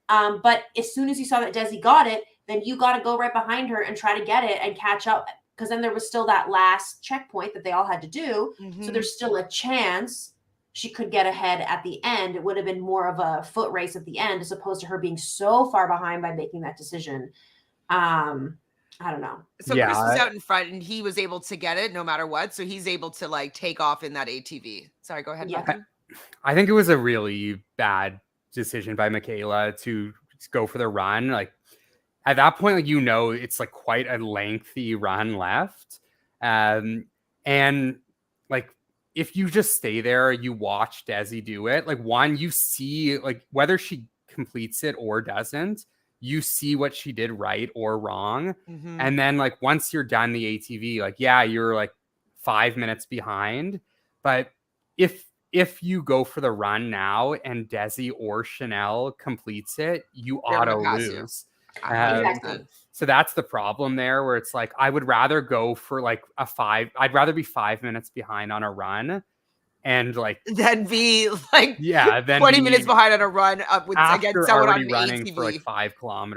But as soon as you saw that Desi got it, then you got to go right behind her and try to get it and catch up, because then there was still that last checkpoint that they all had to do. Mm-hmm. So there's still a chance she could get ahead at the end. It would have been more of a foot race at the end, as opposed to her being so far behind by making that decision. I don't know. So Chris was out in front and he was able to get it no matter what. So he's able to like take off in that ATV. Sorry, go ahead. Yeah. I think it was a really bad decision by Michaela to go for the run. Like at that point, like, you know, it's like quite a lengthy run left. And like, if you just stay there, you watch Desi do it. Like, one, you see like whether she completes it or doesn't, you see what she did right or wrong. Mm-hmm. And then like once you're done the ATV, like, yeah, you're like 5 minutes behind. But if you go for the run now and Desi or Chanel completes it, you They're gonna auto pass lose. Exactly. So that's the problem there, where it's like, I would rather go for like I'd rather be 5 minutes behind on a run and like then be like then 20 minutes behind on a run up with against after someone on already an running ATV for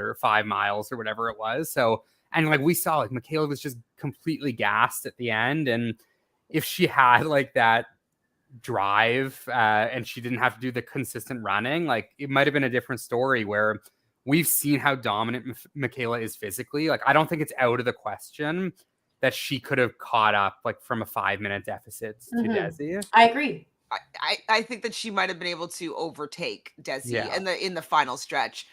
like 5 miles or whatever it was. So, and like we saw, like Michaela was just completely gassed at the end, and if she had like that drive and she didn't have to do the consistent running, like it might have been a different story, where we've seen how dominant Michaela is physically. Like, I don't think it's out of the question that she could have caught up like from a 5 minute deficit to Desi. I agree. I think that she might have been able to overtake Desi Yeah. in the final stretch.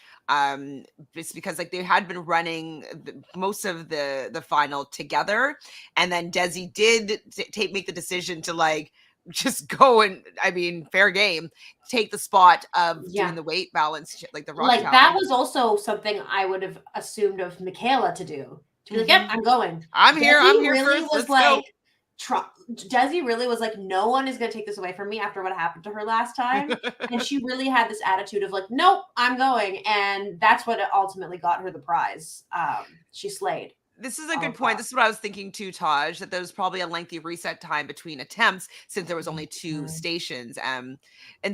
Just because like they had been running most of the final together, and then Desi did make the decision to like just go and, I mean, fair game, take the spot of doing the weight balance, like the rock like challenge. that was also something I would have assumed of Michaela to do. To be like, yep, I'm going. I'm here. I'm here really first. was Let's like, Desi really was like, no one is going to take this away from me after what happened to her last time. And she really had this attitude of like, nope, I'm going. And that's what ultimately got her the prize. She slayed. This is a good point. This is what I was thinking too, Taj, that there was probably a lengthy reset time between attempts since there was only 2 stations. And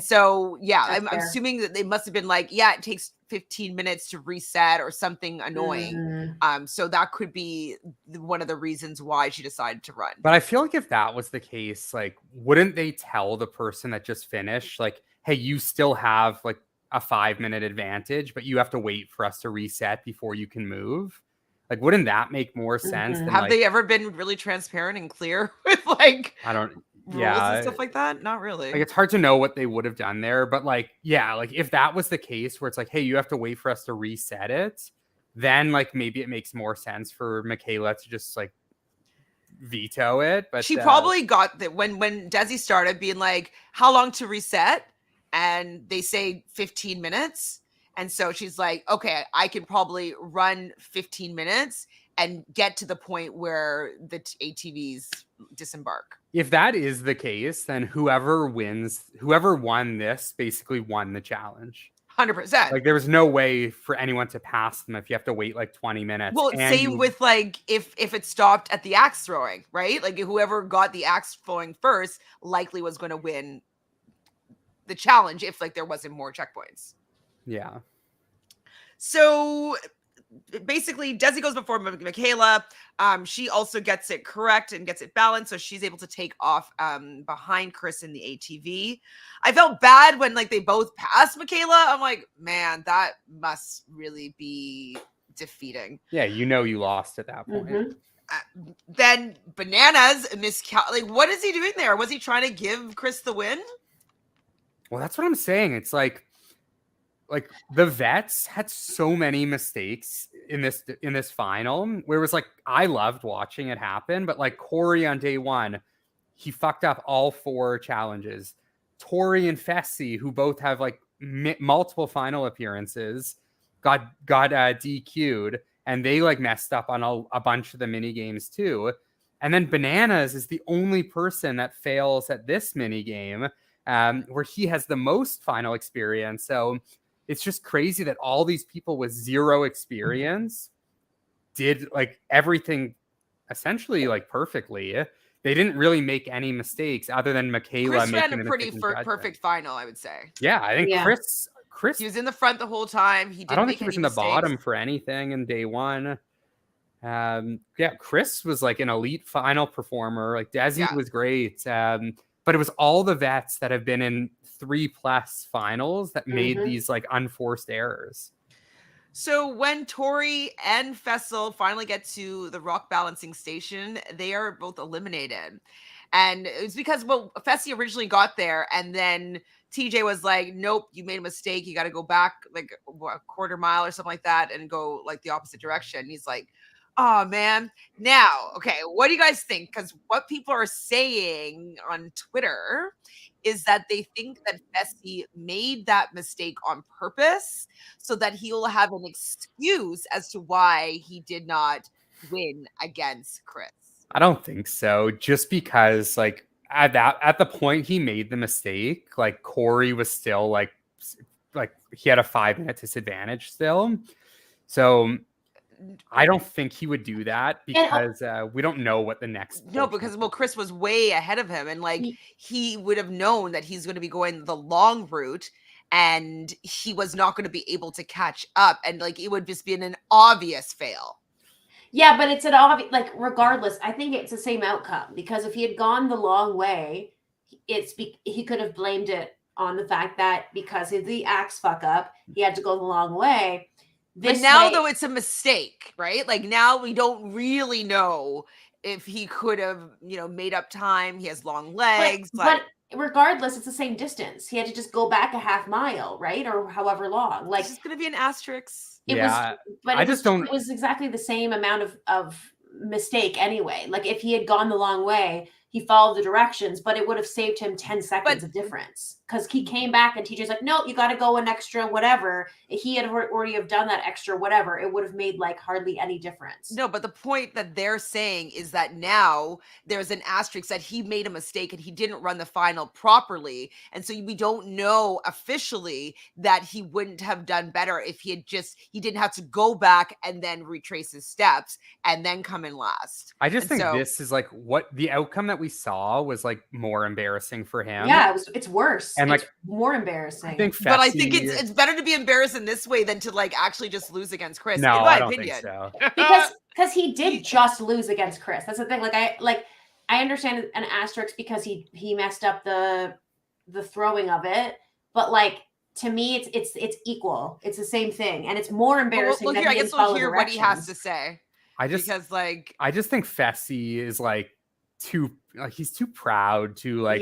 so, I'm assuming that they must have been like, it takes 15 minutes to reset or something annoying. So that could be one of the reasons why she decided to run. But I feel like if that was the case, like, wouldn't they tell the person that just finished, like, hey, you still have like a 5 minute advantage, but you have to wait for us to reset before you can move? Like, wouldn't that make more sense? Than, have they ever been really transparent and clear with like rules and stuff like that? Not really. Like, it's hard to know what they would have done there, but like, like if that was the case where it's like, hey, you have to wait for us to reset it, then like maybe it makes more sense for Michaela to just like veto it. But she probably got that when Desi started being like, how long to reset? And they say 15 minutes. And so she's like, okay, I can probably run 15 minutes and get to the point where the ATVs disembark. If that is the case, then whoever won this basically won the challenge. 100%. Like, there was no way for anyone to pass them if you have to wait like 20 minutes. Well, same with like if it stopped at the axe throwing, right? Like whoever got the axe throwing first likely was going to win the challenge if like there wasn't more checkpoints. Yeah. So basically, Desi goes before Michaela. She also gets it correct and gets it balanced, so she's able to take off behind Chris in the ATV. I felt bad when like they both passed Michaela. I'm like, man, that must really be defeating. Yeah, you lost at that point. Then Bananas, like, what is he doing there? Was he trying to give Chris the win? Well, that's what I'm saying. It's like the vets had so many mistakes in this final, where it was like, I loved watching it happen, but like Corey on day 1, he fucked up all 4 challenges. Tori and Fessie, who both have like multiple final appearances, got DQ'd, and they like messed up on a bunch of the mini games too. And then Bananas is the only person that fails at this mini game, where he has the most final experience. So it's just crazy that all these people with zero experience did like everything essentially like perfectly. They didn't really make any mistakes other than Michaela Chris ran making a the pretty mistake in judgment. perfect final, I would say. Yeah, I think Yeah. Chris. He was in the front the whole time. He I didn't don't make think he was any in the mistakes. bottom for anything in day one. Yeah, Chris was like an elite final performer. Like Desi Yeah. was great. But it was all the vets that have been in 3+ finals that made these like unforced errors. So when Tori and Fessel finally get to the rock balancing station, they are both eliminated. And it's because, well, Fessie originally got there, and then TJ was like, nope, you made a mistake. You got to go back like a quarter mile or something like that and go like the opposite direction. And he's like, oh, man. Now, okay, what do you guys think? Because what people are saying on Twitter is that they think that Fessie made that mistake on purpose so that he will have an excuse as to why he did not win against Chris. I don't think so. Just because like at the point he made the mistake, like Corey was still like he had a 5-minute disadvantage still. So I don't think he would do that because we don't know what the next. No, because Chris was way ahead of him, and like he would have known that he's going to be going the long route, and he was not going to be able to catch up, and like it would just be an obvious fail. Yeah, but it's an obvious, like, regardless, I think it's the same outcome, because if he had gone the long way, he could have blamed it on the fact that because of the axe fuck up, he had to go the long way. But now, though, it's a mistake, right? Like now we don't really know if he could have, made up time. He has long legs. But regardless, it's the same distance. He had to just go back a half mile, right? Or however long. Like, it's just going to be an asterisk. It was exactly the same amount of mistake anyway. Like if he had gone the long way, he followed the directions, but it would have saved him 10 seconds of difference, because he came back and teacher's like, no, you got to go an extra whatever. If he had already have done that extra whatever, it would have made like hardly any difference. No, but the point that they're saying is that now there's an asterisk that he made a mistake and he didn't run the final properly. And so we don't know officially that he wouldn't have done better if he didn't have to go back and then retrace his steps and then come in last. I just think this is like what the outcome that we saw was like more embarrassing for him. Yeah, it's worse. And it's more embarrassing. I think Fessie, but I think it's better to be embarrassed in this way than to like actually just lose against Chris. No, in my I don't opinion. think so. because he did just lose against Chris. That's the thing. I understand an asterisk because he messed up the throwing of it, but like to me it's equal. It's the same thing, and it's more embarrassing. I guess we'll hear what he has to say. I just think Fessie is like he's too proud to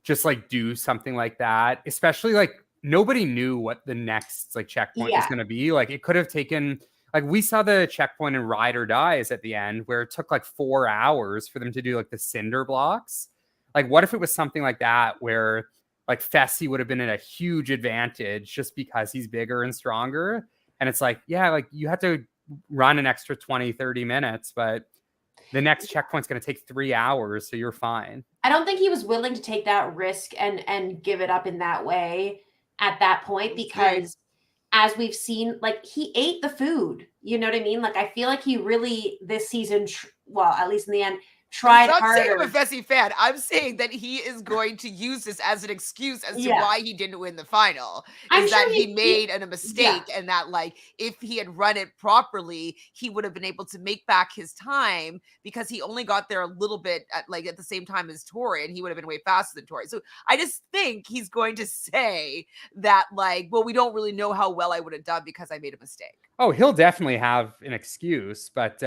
just like do something like that, especially like nobody knew what the next like checkpoint was going to be. Like it could have taken, like we saw the checkpoint in Ride or Dies at the end where it took like 4 hours for them to do like the cinder blocks. Like what if it was something like that where like Fessie would have been at a huge advantage just because he's bigger and stronger, and it's like, yeah, like you have to run an extra 20-30 minutes, but the next checkpoint's going to take 3 hours, so you're fine. I don't think he was willing to take that risk and give it up in that way at that point, because as we've seen, like he ate the food, you know what I mean? Like I feel like he really this season, well, at least in the end, tried harder. I'm not saying I'm a Fessie fan. I'm saying that he is going to use this as an excuse as to why he didn't win the final. He made a mistake, and that like if he had run it properly, he would have been able to make back his time because he only got there a little bit at the same time as Tori, and he would have been way faster than Tori. So I just think he's going to say that like, well, we don't really know how well I would have done because I made a mistake. Oh, he'll definitely have an excuse, but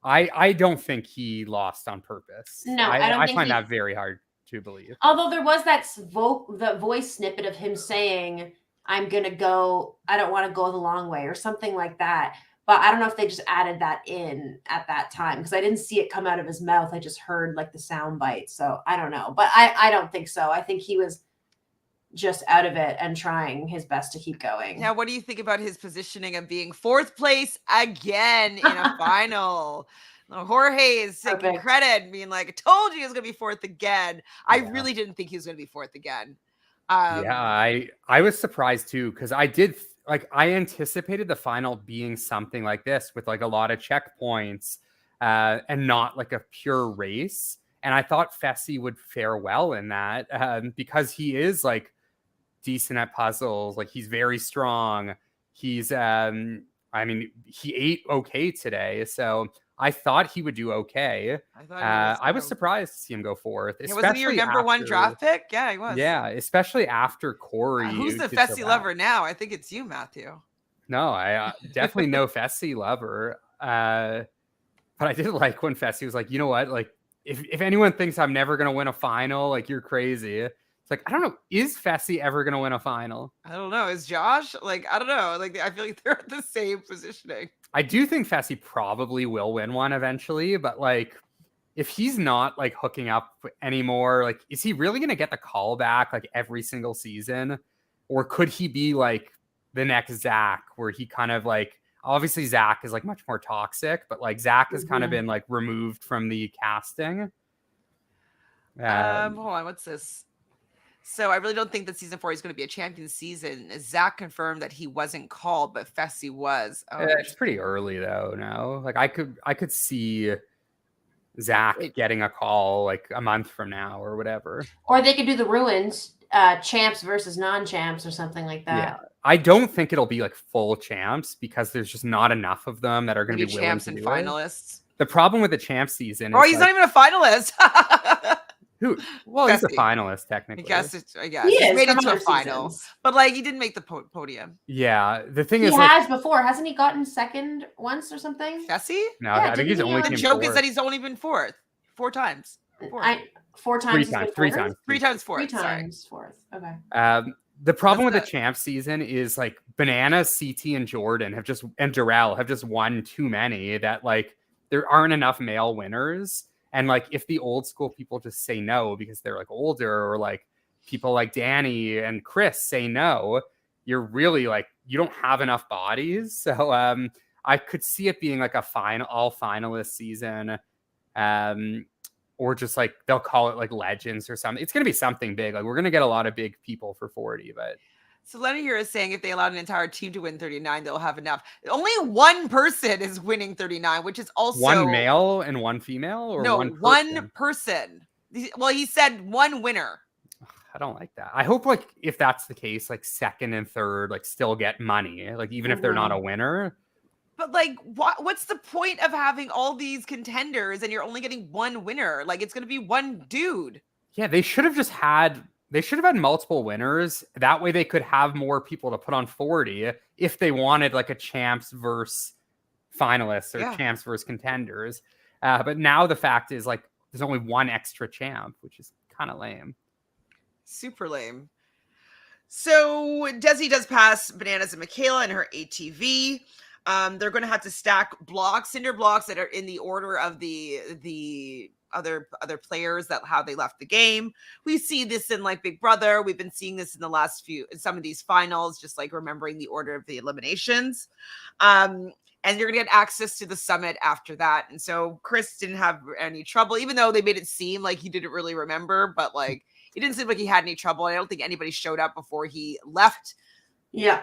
I don't think he lost on purpose. No, I find that very hard to believe. Although there was that the voice snippet of him saying, I don't want to go the long way or something like that. But I don't know if they just added that in at that time because I didn't see it come out of his mouth. I just heard like the sound bite. So I don't know. But I don't think so. I think he was just out of it and trying his best to keep going. Now, what do you think about his positioning of being 4th place again in a final? Jorge is taking Perfect. credit, being like, I told you he was going to be 4th again. I really didn't think he was going to be 4th again. I was surprised too, because I anticipated the final being something like this with like a lot of checkpoints and not like a pure race. And I thought Fessie would fare well in that because he is like decent at puzzles. Like he's very strong. He's I mean, he ate okay today, so I thought he would do okay. I was surprised to see him go 4th. Wasn't he your number 1 draft pick? Yeah, he was. Yeah, especially after Corey. Who's the Fessie lover now? I think it's you, Matthew. No, I definitely no Fessie lover. But I did like when Fessie was like, you know what? Like, if anyone thinks I'm never going to win a final, like, you're crazy. It's like, I don't know. Is Fessie ever going to win a final? I don't know. Is Josh? Like, I don't know. Like, I feel like they're at the same positioning. I do think Fessie probably will win one eventually, but like, if he's not like hooking up anymore, like, is he really going to get the call back like every single season? Or could he be like the next Zach, where he kind of like, obviously Zach is like much more toxic, but like Zach has kind of been like removed from the casting. Hold on, what's this? So I really don't think that season 4 is going to be a champion season. Zach confirmed that he wasn't called, but Fessie was. It's pretty early though. No, like I could see Zach getting a call like a month from now or whatever. Or they could do the ruins, champs versus non-champs or something like that. Yeah. I don't think it'll be like full champs because there's just not enough of them that are going to be willing champs to and do finalists. It. The problem with the champ season is he's not even a finalist. Who? Well, Fessie. He's a finalist technically. I guess. He made it to a final, but like he didn't make the podium. Yeah, the thing he is, has before, hasn't he gotten second once or something? Fessie? No, yeah, I think he's only. The joke is that he's only been 4th 4 times. 4 times. Three times. 3 times 4th. 3 times 4th. Okay. The problem with the champ season is like Banana, CT, and Jordan and Darrell have just won too many that like there aren't enough male winners. And like if the old school people just say no because they're like older, or like people like Danny and Chris say no, you're really like you don't have enough bodies. So I could see it being like a all finalist season. Or just like they'll call it like legends or something. It's going to be something big. Like we're going to get a lot of big people for 40. But so Lenny here is saying if they allowed an entire team to win 39, they'll have enough. Only one person is winning 39, which is also one male and one female, or no, one person. Well, he said one winner. I don't like that. I hope like if that's the case, like second and third like still get money, like even if they're not a winner. But like, what's the point of having all these contenders and you're only getting one winner? Like, it's going to be one dude. Yeah, they should have had multiple winners. That way they could have more people to put on 40 if they wanted like a champs versus finalists or champs versus contenders. But now the fact is like there's only one extra champ, which is kind of lame. Super lame. So Desi does pass Bananas and Michaela in her ATV. They're going to have to stack cinder blocks that are in the order of the other players, that how they left the game. We see this in like Big Brother. We've been seeing this in some of these finals, just like remembering the order of the eliminations. And you're going to get access to the summit after that. And so Chris didn't have any trouble, even though they made it seem like he didn't really remember, but like it didn't seem like he had any trouble. I don't think anybody showed up before he left. Yeah.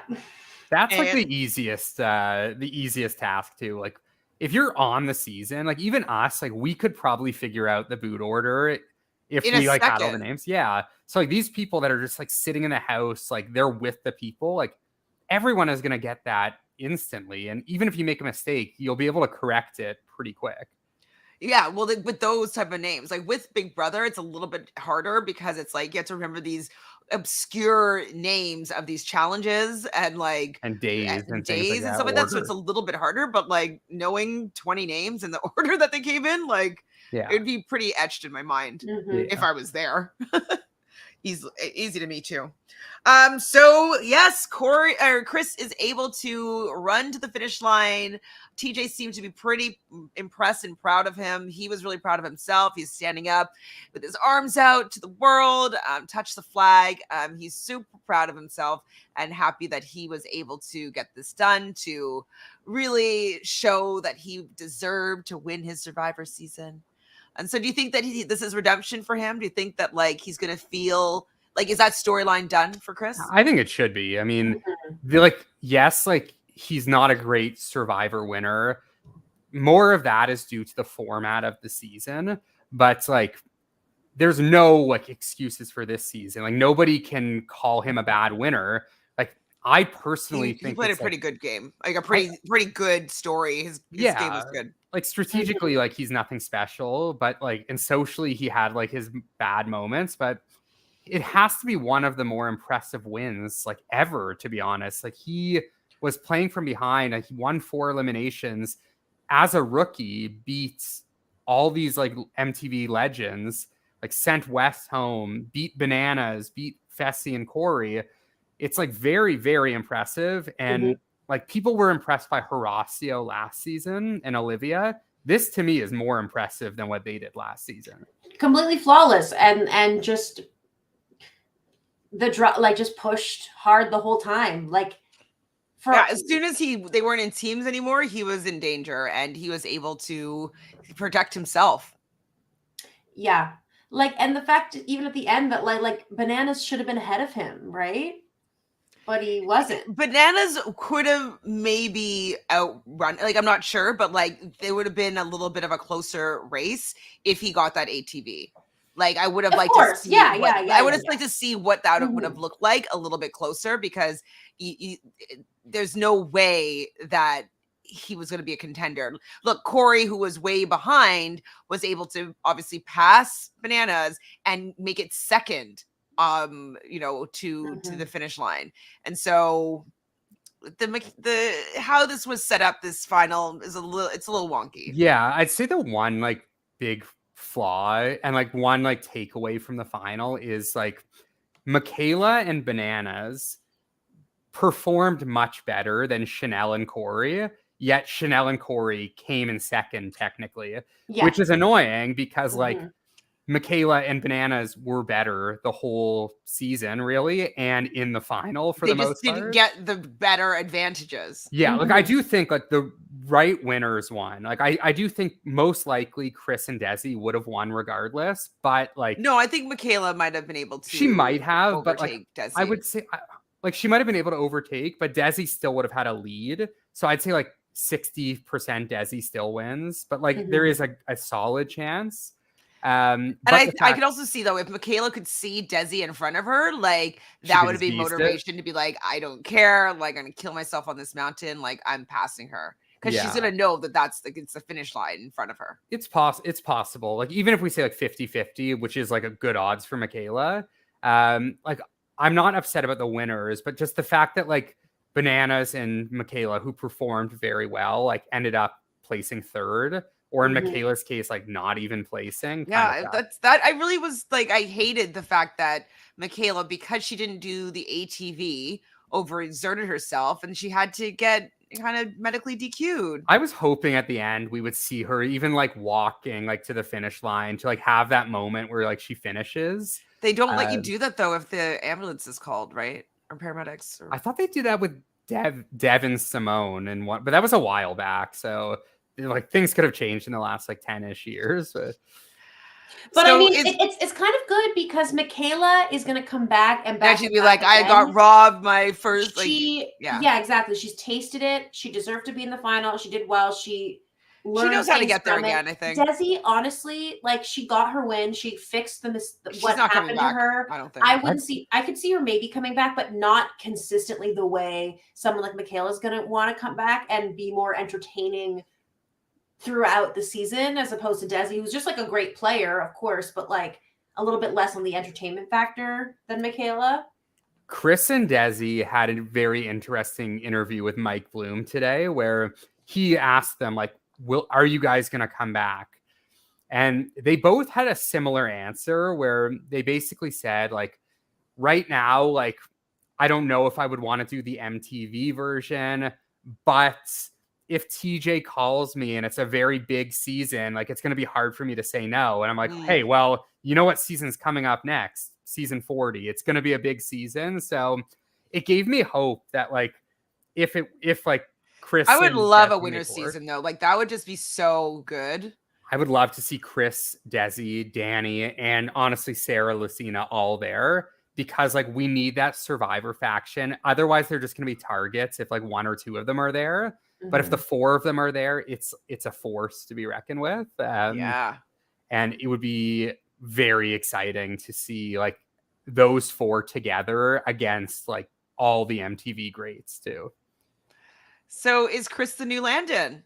That's like the easiest task too. Like if you're on the season, like even us, like we could probably figure out the boot order if we like had all the names. Yeah. So like these people that are just like sitting in the house, like they're with the people, like everyone is going to get that instantly. And even if you make a mistake, you'll be able to correct it pretty quick. Yeah, well, with those type of names, like with Big Brother, it's a little bit harder because it's like you have to remember these obscure names of these challenges and like days and stuff like that. So it's a little bit harder, but like knowing 20 names in the order that they came in, like it would be pretty etched in my mind if I was there. He's easy to me too. So yes, Chris is able to run to the finish line. TJ seemed to be pretty impressed and proud of him. He was really proud of himself. He's standing up with his arms out to the world, touch the flag. He's super proud of himself and happy that he was able to get this done, to really show that he deserved to win his Survivor season. And so do you think that this is redemption for him? Do you think that like he's going to feel like, is that storyline done for Chris? I think it should be. I mean, yes, like he's not a great Survivor winner. More of that is due to the format of the season, but like there's no like excuses for this season. Like nobody can call him a bad winner. Like I personally think he played a pretty good game, like a pretty good story. His game was good. Like strategically, like he's nothing special, but like and socially he had like his bad moments, but it has to be one of the more impressive wins like ever, to be honest. Like he was playing from behind, like he won 4 eliminations as a rookie, beats all these like MTV legends, like sent West home, beat Bananas, beat Fessie and Corey. It's like very, very impressive. And like people were impressed by Horacio last season and Olivia. This to me is more impressive than what they did last season. Completely flawless and just just pushed hard the whole time. Like as soon as they weren't in teams anymore, he was in danger and he was able to protect himself. Yeah. Like, and the fact even at the end that like Bananas should have been ahead of him, right? But he wasn't. Bananas could have maybe outrun, like I'm not sure, but like there would have been a little bit of a closer race if he got that ATV. Like I would have liked to see I would have liked to see what that would have looked like a little bit closer, because there's no way that he was going to be a contender. Look, Corey, who was way behind, was able to obviously pass Bananas and make it second to the finish line. And so the how this was set up, this final, is a little wonky. Yeah, I'd say the one like big flaw and like one like takeaway from the final is like Michaela and Bananas performed much better than Chanel and Corey, yet Chanel and Corey came in second technically, which is annoying because like Michaela and Bananas were better the whole season, really, and in the final for the most part. They just didn't get the better advantages. Yeah, like I do think like the right winners won. Like I do think most likely Chris and Desi would have won regardless, but like no, I think Michaela might have been able to. She might have, but like Desi. I would say like she might have been able to overtake, but Desi still would have had a lead. So I'd say like 60% Desi still wins, but like there is a solid chance. And I could also see though, if Michaela could see Desi in front of her, like that would be motivation to be like, I don't care, like I'm gonna kill myself on this mountain, like I'm passing her, because she's gonna know that that's it's the finish line in front of her. It's possible. Like even if we say like 50-50, which is like a good odds for Michaela, like I'm not upset about the winners, but just the fact that like Bananas and Michaela, who performed very well, like ended up placing third. Or in Michaela's case, like not even placing. Yeah, that. I really was like, I hated the fact that Michaela, because she didn't do the ATV, overexerted herself and she had to get kind of medically DQ'd. I was hoping at the end we would see her even like walking like to the finish line to like have that moment where like she finishes. They don't let you do that though if the ambulance is called, right? Or paramedics. I thought they do that with Dev and Simone and what, but that was a while back. So like things could have changed in the last like 10-ish years, but so I mean, it's kind of good because Michaela is going to come back and she'd be like, I got robbed my first. Yeah, exactly. She's tasted it. She deserved to be in the final. She did well. She knows how to get there again. I think Desi, honestly, like she got her win. She fixed what happened to her. I don't think I could see her maybe coming back, but not consistently the way someone like Michaela is going to want to come back and be more entertaining throughout the season, as opposed to Desi, who's just like a great player, of course, but like a little bit less on the entertainment factor than Michaela. Chris and Desi had a very interesting interview with Mike Bloom today, where he asked them like, are you guys going to come back? And they both had a similar answer where they basically said like, right now, like, I don't know if I would want to do the MTV version, but if TJ calls me and it's a very big season, like, it's going to be hard for me to say no. And I'm like, hey, well, you know what season's coming up next? Season 40. It's going to be a big season. So it gave me hope that, like, if like Chris, I would and love a Desi winter make work, season though. Like that would just be so good. I would love to see Chris, Desi, Danny, and honestly Sarah, Lucina all there, because like we need that survivor faction. Otherwise, they're just going to be targets if like one or two of them are there. But if the four of them are there, it's a force to be reckoned with. Yeah. And it would be very exciting to see like those four together against like all the MTV greats too. So is Chris the new Landon?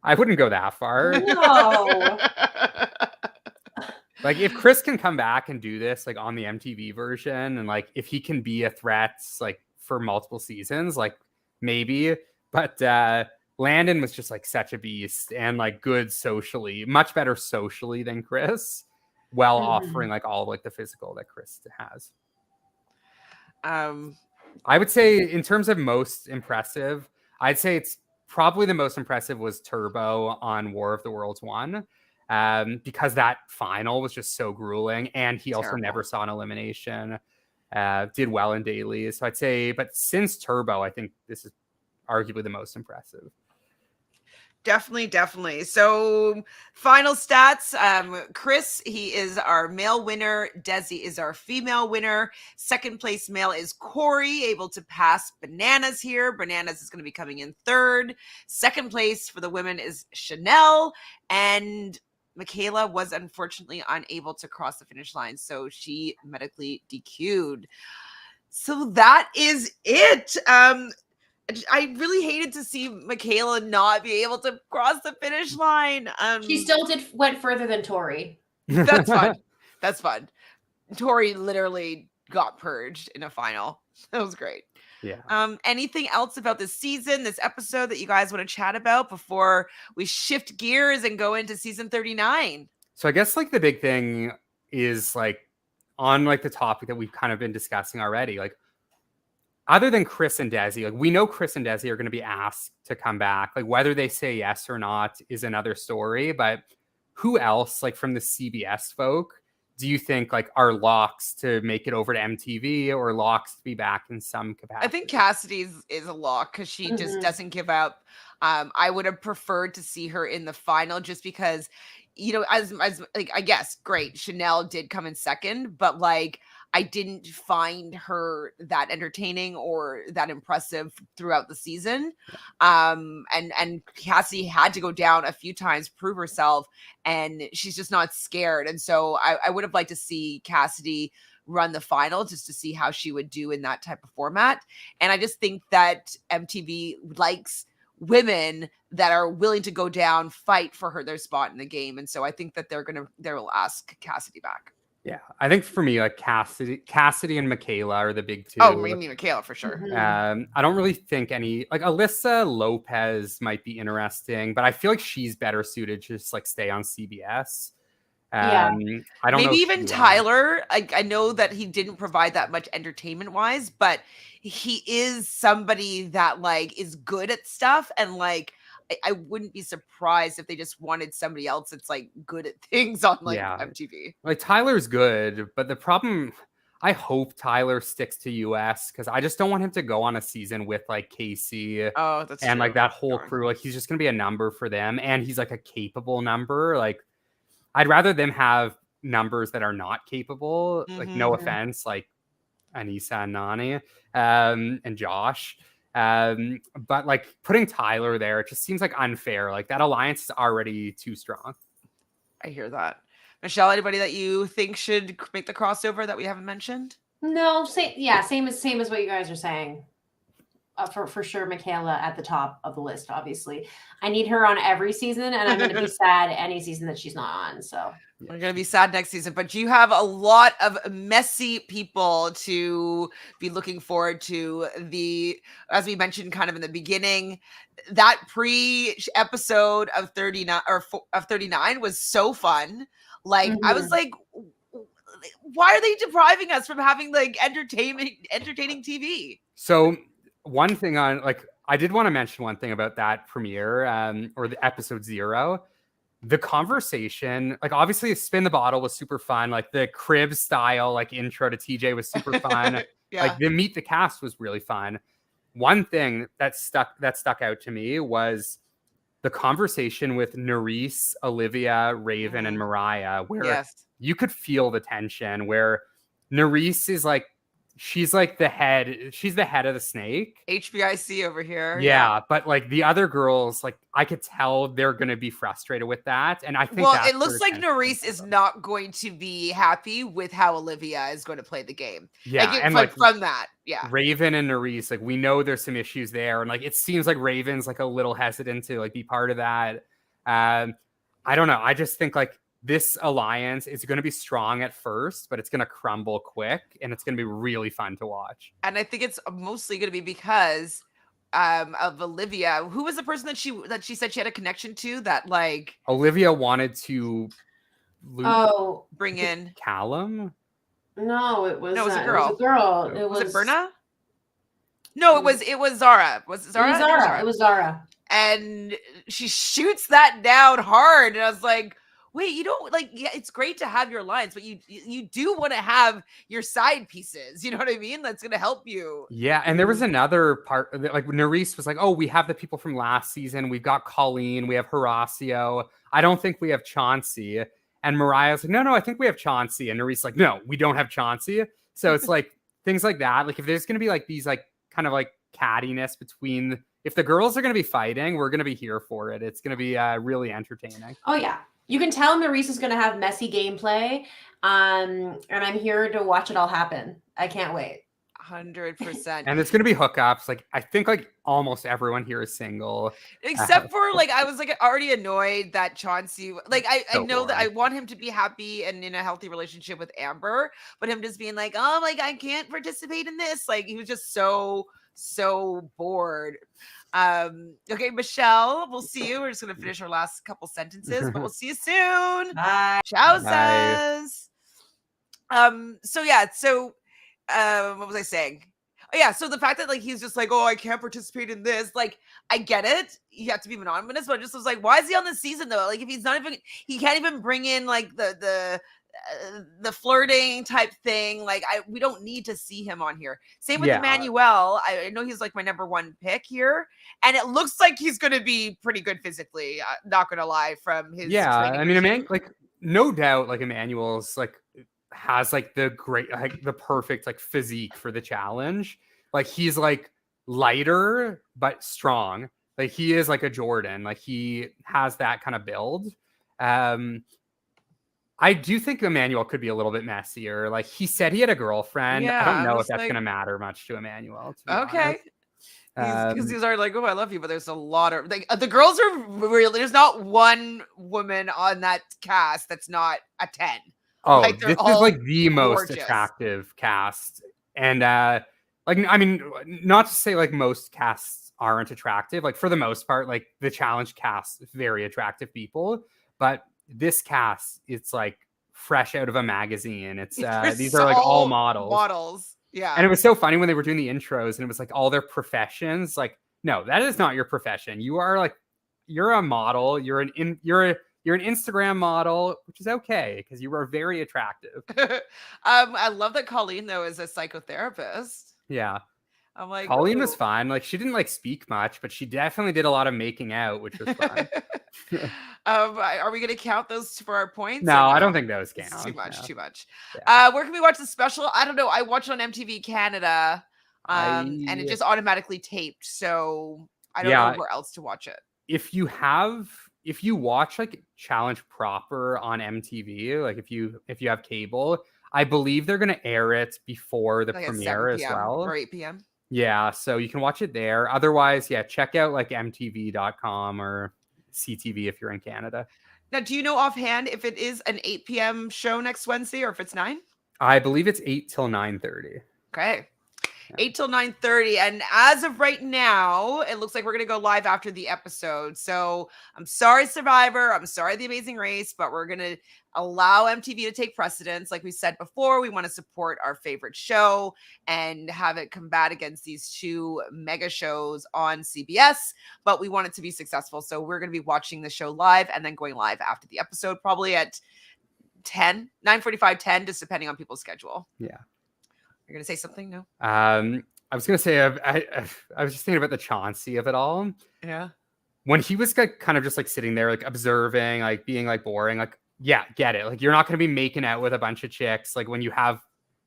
I wouldn't go that far. No. Like if Chris can come back and do this like on the MTV version, and like if he can be a threat like for multiple seasons, like maybe. But Landon was just like such a beast and like good socially, much better socially than Chris, while offering like all like the physical that Chris has. I would say in terms of most impressive, I'd say it's probably the most impressive was Turbo on War of the Worlds 1, because that final was just so grueling, and he also never saw an elimination. Did well in dailies, so I'd say. But since Turbo, I think this is arguably the most impressive. Definitely. So final stats. Chris, he is our male winner. Desi is our female winner. Second place male is Corey, able to pass Bananas here. Bananas is going to be coming in third. Second place for the women is Chanel, and Michaela was unfortunately unable to cross the finish line, so she medically DQ'd. So that is it. I really hated to see Michaela not be able to cross the finish line. She still went further than Tori. That's fun. That's fun. Tori literally got purged in a final. That was great. Yeah. Anything else about this season, this episode that you guys want to chat about before we shift gears and go into season 39? So I guess like the big thing is like on like the topic that we've kind of been discussing already, like other than Chris and Desi, like we know Chris and Desi are going to be asked to come back. Like whether they say yes or not is another story. But who else, like from the CBS folk, do you think like are locks to make it over to MTV or locks to be back in some capacity? I think Cassidy is a lock because she just doesn't give up. I would have preferred to see her in the final just because, you know, as like, I guess, great, Chanel did come in second, but like I didn't find her that entertaining or that impressive throughout the season. And Cassie had to go down a few times, prove herself, and she's just not scared. And so I would have liked to see Cassidy run the final just to see how she would do in that type of format. And I just think that MTV likes women that are willing to go down, fight for their spot in the game. And so I think that they'll ask Cassidy back. Yeah, I think for me, like Cassidy and Michaela are the big two. Oh, me and Michaela for sure. I don't really think any like Alyssa Lopez might be interesting, but I feel like she's better suited to just like stay on CBS. I don't know. Maybe even Tyler. I know that he didn't provide that much entertainment wise, but he is somebody that like is good at stuff, and like I wouldn't be surprised if they just wanted somebody else that's like good at things on like MTV. Like Tyler's good, but the problem, I hope Tyler sticks to US because I just don't want him to go on a season with like Casey and true. Like that whole crew. Like he's just gonna be a number for them, and he's like a capable number. Like I'd rather them have numbers that are not capable. Like no offense, like Anissa and Nani and Josh. But like putting Tyler there, it just seems like unfair. Like that alliance is already too strong. I hear that. Michelle, anybody that you think should make the crossover that we haven't mentioned? No, same as what you guys are saying. For sure, Michaela at the top of the list. Obviously, I need her on every season, and I'm going to be sad any season that she's not on. So we're going to be sad next season, but you have a lot of messy people to be looking forward to. As we mentioned kind of in the beginning, that pre-episode of 39 was so fun. Like I was like, why are they depriving us from having like entertaining TV? So one thing on like I did want to mention one thing about that premiere or the episode 0. The conversation, like obviously Spin the Bottle was super fun. Like the crib style like intro to TJ was super fun. Yeah. Like the meet the cast was really fun. One thing that stuck out to me was the conversation with Nerys, Olivia, Raven, and Mariah, where you could feel the tension, where Nerys is like, she's like she's the head of the snake. HBIC over here. Yeah, but like the other girls, like I could tell they're going to be frustrated with that. And I think well, it looks like Nerys is not going to be happy with how Olivia is going to play the game. Yeah, like, and like from that, yeah. Raven and Nerys, like we know there's some issues there, and like it seems like Raven's like a little hesitant to like be part of that. I don't know. I just think like this alliance is going to be strong at first, but it's going to crumble quick, and it's going to be really fun to watch. And I think it's mostly going to be because of Olivia. Who was the person that she said she had a connection to? That like Olivia wanted to bring in Callum. No, it was a girl. It was a girl. Was it Berna? No, it was Zara. Was it Zara? It was Zara. And she shoots that down hard, and I was like, wait, you don't like, yeah, it's great to have your lines, but you do want to have your side pieces. You know what I mean? That's going to help you. Yeah. And there was another part that, like Nerys was like, oh, we have the people from last season. We've got Colleen. We have Horacio. I don't think we have Chauncey. And Mariah's like, no, I think we have Chauncey. And Nerys like, no, we don't have Chauncey. So it's like things like that. Like if there's going to be like these like kind of like cattiness between, if the girls are going to be fighting, we're going to be here for it. It's going to be really entertaining. Oh yeah. You can tell Nerys is going to have messy gameplay, and I'm here to watch it all happen. I can't wait. 100%. And it's going to be hookups. Like I think like almost everyone here is single, except for like I was like already annoyed that Chauncey. Like I know boring. that I want him to be happy and in a healthy relationship with Amber, but him just being like, oh, like I can't participate in this. Like he was just so bored. Okay, Michelle, we'll see you. We're just gonna finish our last couple sentences, but we'll see you soon. Bye. Ciao, says. What was I saying? Oh yeah, so the fact that like he's just like, oh, I can't participate in this, like I get it, you have to be monogamous, but I just was like, why is he on this season though? Like if he's not even, he can't even bring in like the flirting type thing. Like we don't need to see him on here. Same with Emmanuel. I know he's like my number one pick here, and it looks like he's going to be pretty good physically. Not going to lie, from his I mean, like no doubt, like Emmanuel's like has like the great, like the perfect like physique for the challenge. Like he's like lighter but strong. Like he is like a Jordan. Like he has that kind of build. I do think Emmanuel could be a little bit messier. Like he said he had a girlfriend. I don't know if that's going to matter much to Emmanuel. Okay. Because these are like, oh, I love you, but there's a lot of like the girls are really, there's not one woman on that cast that's not a 10. Oh, like, this is like the most attractive cast. And like, I mean, not to say like most casts aren't attractive. Like for the most part, like the challenge cast is very attractive people, but this cast, it's like fresh out of a magazine. It's these are like all models. Yeah. And it was so funny when they were doing the intros and it was like all their professions. Like, no, that is not your profession. You are like, you're a model. You're an Instagram model, which is okay because you are very attractive. I love that Colleen though is a psychotherapist. Yeah. I'm like, Colleen was fine. Like she didn't like speak much, but she definitely did a lot of making out, which was fun. Are we going to count those for our points? No, I don't think those count. It's too much. Yeah. Where can we watch the special? I don't know. I watched it on MTV Canada, and it just automatically taped. So I don't know where else to watch it. If you watch like Challenge proper on MTV, like if you have cable, I believe they're going to air it before the like premiere as well. Or 8 p.m. Yeah, so you can watch it there. Otherwise, check out like mtv.com or CTV if you're in Canada. Now, do you know offhand if it is an 8 p.m. show next Wednesday or if it's 9? I believe it's 8 till 9:30. Okay. 8 till 9:30. And as of right now, it looks like we're going to go live after the episode. So I'm sorry, Survivor. I'm sorry, The Amazing Race, but we're going to allow MTV to take precedence. Like we said before, we want to support our favorite show and have it combat against these two mega shows on CBS, but we want it to be successful. So we're going to be watching the show live and then going live after the episode, probably at 9:45, 10, just depending on people's schedule. Yeah. You're going to say something? No? I was going to say, I was just thinking about the Chauncey of it all. Yeah. When he was kind of just like sitting there, like observing, like being like boring, like, yeah, get it. Like, you're not going to be making out with a bunch of chicks, like when you have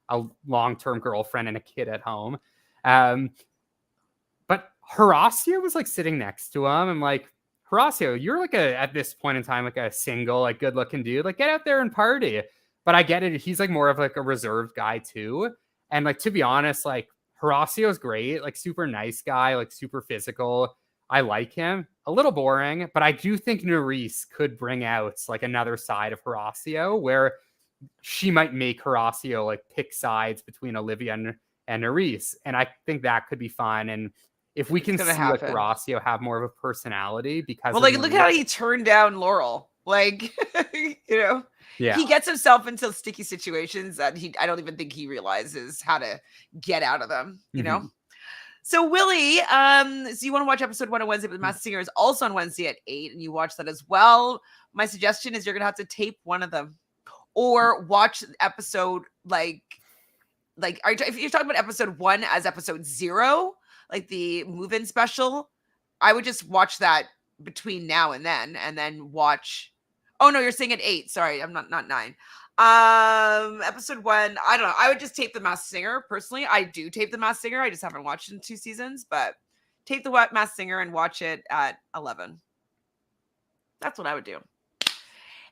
a long-term girlfriend and a kid at home. But Horacio was like sitting next to him. I'm like, Horacio, you're like at this point in time, like a single, like good looking dude, like get out there and party. But I get it. He's like more of like a reserved guy too. And like, to be honest, like Horacio's great, like super nice guy, like super physical. I like him. A little boring, but I do think Nerys could bring out like another side of Horacio where she might make Horacio like pick sides between Olivia and Nerys. And I think that could be fun. And if we can see like Horacio have more of a personality because like look how he turned down Laurel. Like, yeah, he gets himself into sticky situations that I don't even think he realizes how to get out of them, you know? So Willie, so you want to watch episode 1 on Wednesday, but The Masked Singer is also on Wednesday at 8, and you watch that as well. My suggestion is you're going to have to tape one of them or watch episode if you're talking about episode 1 as episode 0, like the move-in special, I would just watch that between now and then watch. Oh no, you're saying at 8. Sorry, I'm not 9. Episode 1, I don't know. I would just tape The Masked Singer. Personally, I do tape The Masked Singer. I just haven't watched it in 2 seasons, but tape The Masked Singer and watch it at 11. That's what I would do.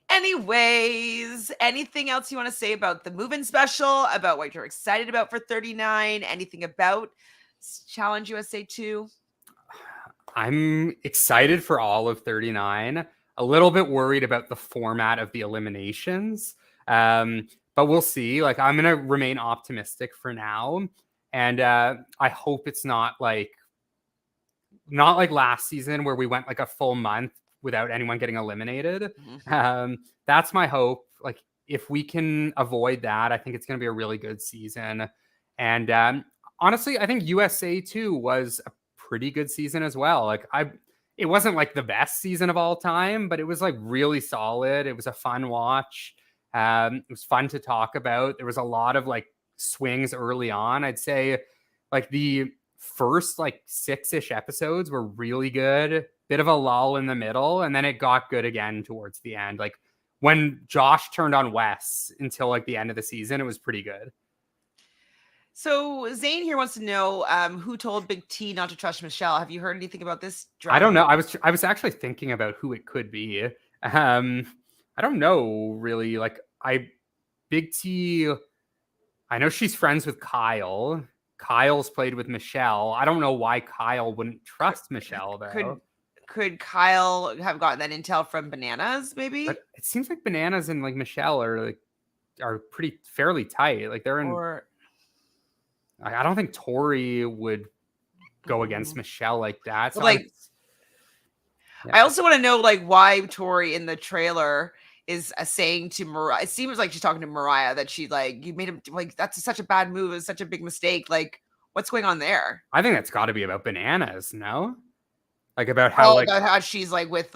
Anyways, anything else you want to say about the move-in special, about what you're excited about for 39, anything about Challenge USA 2? I'm excited for all of 39. A little bit worried about the format of the eliminations. But we'll see. Like, I'm going to remain optimistic for now. And I hope it's not like last season where we went like a full month without anyone getting eliminated. That's my hope. Like, if we can avoid that, I think it's going to be a really good season. And honestly, I think USA 2 was a pretty good season as well. Like, it wasn't like the best season of all time, but it was like really solid. It was a fun watch. It was fun to talk about. There was a lot of like swings early on. I'd say like the first like 6-ish episodes were really good. Bit of a lull in the middle, and then it got good again towards the end. Like when Josh turned on Wes until like the end of the season, it was pretty good. So Zane here wants to know who told Big T not to trust Michelle. Have you heard anything about this drama? I don't know. I was actually thinking about who it could be. I don't know really. Like Big T, I know she's friends with Kyle. Kyle's played with Michelle. I don't know why Kyle wouldn't trust Michelle though. Could Kyle have gotten that intel from Bananas? Maybe. But it seems like Bananas and like Michelle are pretty fairly tight. Like they're in. I don't think Tori would go against Michelle like that. So I also want to know like why Tori in the trailer is saying to Mariah. It seems like she's talking to Mariah that she like you made him like that's such a bad move. It's such a big mistake. Like what's going on there? I think that's got to be about Bananas. No, like about how about how she's like with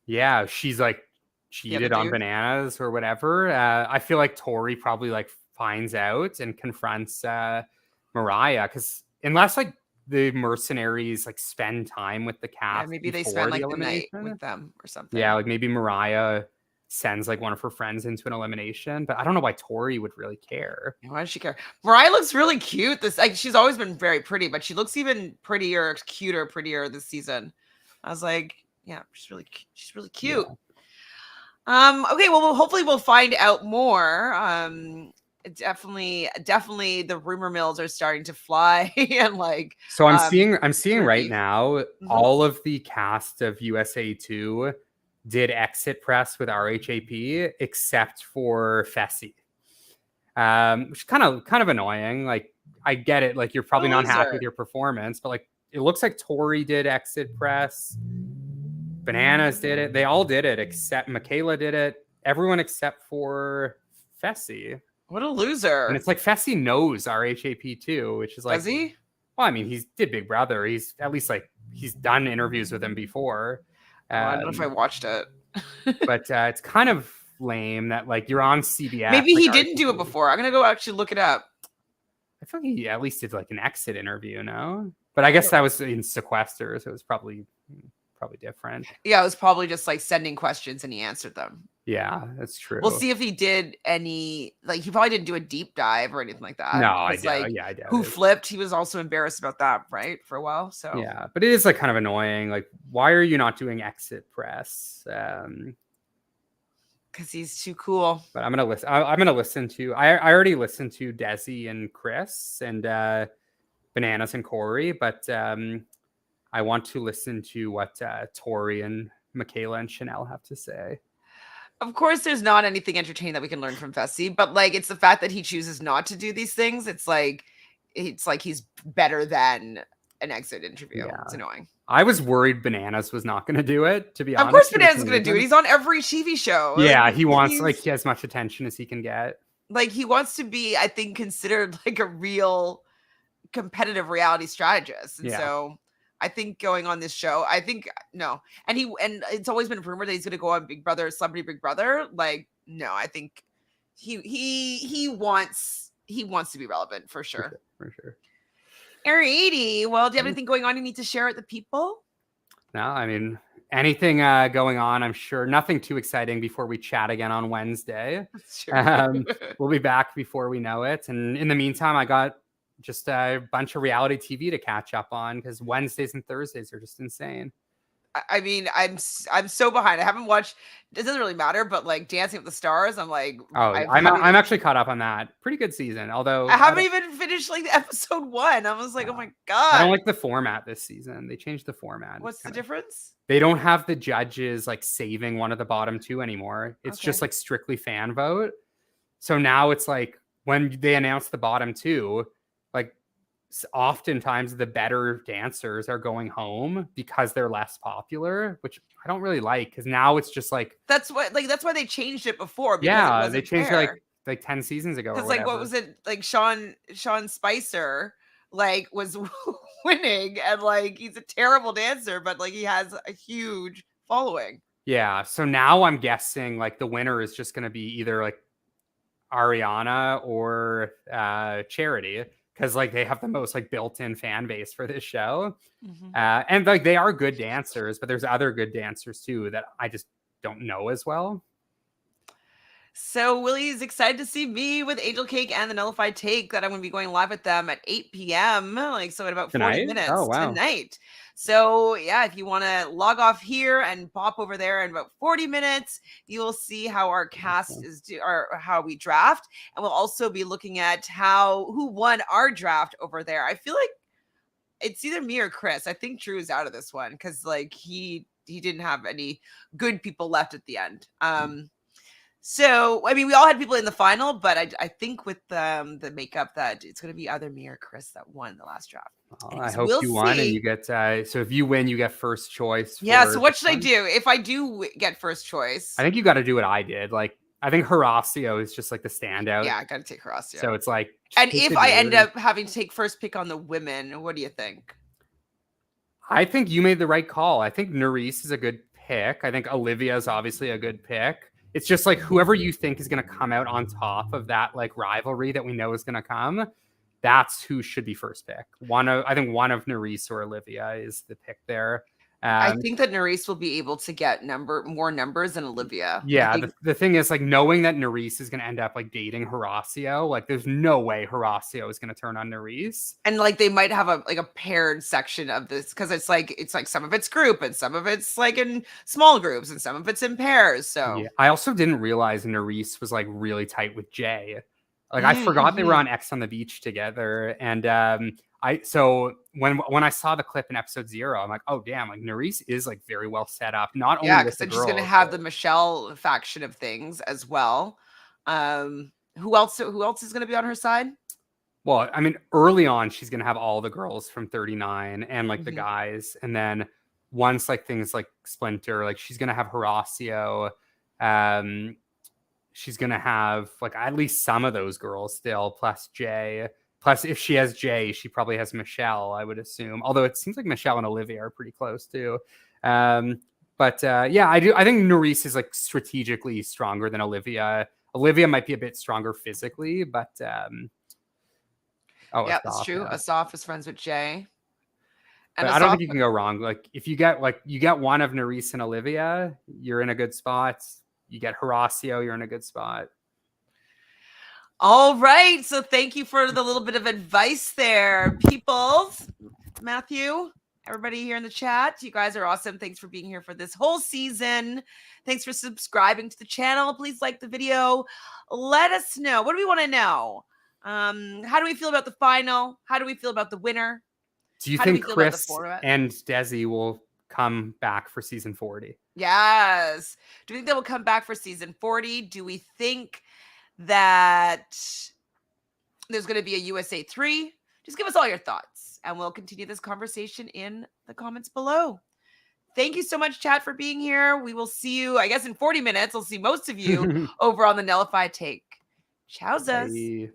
yeah, she's like cheated on Bananas or whatever. I feel like Tori probably like finds out and confronts Mariah, because unless like the mercenaries like spend time with the cast, maybe they spend like the night with them or something. Yeah, like maybe Mariah sends like one of her friends into an elimination, but I don't know why Tori would really care. Why does she care? Mariah looks really cute. She's always been very pretty, but she looks even prettier this season. I was like, yeah, she's really cute. Yeah. Okay, well, hopefully we'll find out more. Definitely the rumor mills are starting to fly and like so I'm seeing right now all of the cast of USA 2 did exit press with RHAP except for Fessie, which is kind of annoying. Like I get it. Like, you're probably What a not happy loser. with your performance, but like, it looks like Tori did exit press. Bananas did it. They all did it except Michaela did it. Everyone except for Fessie. What a loser. And it's like Fessie knows our HAP too, which is like, Does he? well, I mean, he did Big Brother. He's at least like he's done interviews with him before. I don't know if I watched it. But it's kind of lame that like you're on CBS. Maybe like, he didn't do it before. I'm gonna go actually look it up. I feel like he at least did like an exit interview, no? But I guess that was in sequester, so it was probably different. Yeah, it was probably just like sending questions and he answered them. Yeah, that's true. We'll see if he did any, like, he probably didn't do a deep dive or anything like that. No, I Because, doubt. like, Yeah, I doubt who it. flipped? He was also embarrassed about that, right, for a while. So Yeah, but it is like kind of annoying. Like, why are you not doing exit press? because he's too cool. But I'm gonna listen. I'm gonna listen to. I already listened to Desi and Chris and Bananas and Corey, but I want to listen to what Tori and Michaela and Chantele have to say. Of course, there's not anything entertaining that we can learn from Fessie, but like it's the fact that he chooses not to do these things. It's like he's better than an exit interview. Yeah. It's annoying. I was worried Bananas was not going to do it. To be honest, Of course, Bananas is going to do it. He's on every TV show. Yeah, Like, he wants like as much attention as he can get. Like he wants to be, I think, considered like a real competitive reality strategist, and so I think going on this show, I think no, and it's always been rumored that he's going to go on Big Brother, Celebrity Big Brother. Like no, I think he wants to be relevant for sure. For sure. Area 80. Well, do you have anything going on you need to share with the people? No, I mean anything going on. I'm sure nothing too exciting before we chat again on Wednesday. Sure. We'll be back before we know it, and in the meantime, I got just a bunch of reality TV to catch up on because Wednesdays and Thursdays are just insane. I mean, I'm so behind. I haven't watched. It doesn't really matter, but like Dancing with the Stars, I'm like, I'm actually caught up on that. Pretty good season, although I haven't even finished like episode 1. I was like, oh my god, I don't like the format this season. They changed the format. What's the difference? They don't have the judges like saving one of the bottom 2 anymore. It's just like strictly fan vote. So now it's like when they announce the bottom 2. Like oftentimes the better dancers are going home because they're less popular, which I don't really like because now it's just like that's why they changed it before. Yeah, they changed it like 10 seasons ago. Because like what was it like Sean Spicer like was winning and like he's a terrible dancer, but like he has a huge following. Yeah, so now I'm guessing like the winner is just going to be either like Ariana or Charity. Because like they have the most like built-in fan base for this show, and like they are good dancers, but there's other good dancers too that I just don't know as well. So Willie's excited to see me with Angel Cake and the Nullified Take that I'm going to be going live with them at 8 p.m. Like so in about 40 minutes tonight. So yeah, if you want to log off here and pop over there in about 40 minutes, you will see how our cast is or how we draft, and we'll also be looking at who won our draft over there. I feel like it's either me or Chris. I think Drew is out of this one because like he didn't have any good people left at the end. So, I mean, we all had people in the final, but I think with the makeup that it's going to be either me or Chris that won the last draft. I hope you won and you get, so if you win, you get first choice. Yeah, so what should I do if I do get first choice? I think you got to do what I did. Like, I think Horacio is just like the standout. Yeah, I got to take Horacio. So it's like. And if I end up having to take first pick on the women, what do you think? I think you made the right call. I think Nerys is a good pick. I think Olivia is obviously a good pick. It's just like whoever you think is going to come out on top of that like rivalry that we know is going to come, that's who should be first pick. I think one of Nerys or Olivia is the pick there. I think that Nerys will be able to get more numbers than Olivia. Yeah, the thing is like knowing that Nerys is going to end up like dating Horacio, like there's no way Horacio is going to turn on Nerys. And like they might have a paired section of this because it's like some of it's group and some of it's like in small groups and some of it's in pairs. So yeah. I also didn't realize Nerys was like really tight with Jay. Like I forgot they were on X on the Beach together, and so when I saw the clip in episode 0, I'm like, oh damn, like Nerys is like very well set up. Not only because then she's gonna have the Michelle faction of things as well. Who else is gonna be on her side? Well, I mean, early on, she's gonna have all the girls from 39 and like the Mhm. guys, and then once like things like splinter, like she's gonna have Horacio. Um, she's gonna have like at least some of those girls still, plus Jay. Plus, if she has Jay, she probably has Michelle, I would assume. Although it seems like Michelle and Olivia are pretty close too. But yeah, I do. I think Nerys is like strategically stronger than Olivia. Olivia might be a bit stronger physically, but Yeah, that's Asaf, true. yeah. Asaf is friends with Jay. And But I don't Asaf, think you can go wrong. Like if you get one of Nerys and Olivia, you're in a good spot. You get Horacio, you're in a good spot. all right. So thank you for the little bit of advice there, peoples. Matthew, everybody here in the chat, you guys are awesome. Thanks for being here for this whole season. Thanks for subscribing to the channel. Please like the video. Let us know. What do we want to know? How do we feel about the final? How do we feel about the winner? Do you How do we think feel about the Chris format? and Desi will come back for season 40? Yes. Do we think they will come back for season 40? Do we think that there's going to be a USA 3? Just give us all your thoughts and we'll continue this conversation in the comments below. Thank you so much, chat, for being here. We will see you, I guess, in 40 minutes. I'll see most of you over on the Nullified Take. Chowzas. Bye.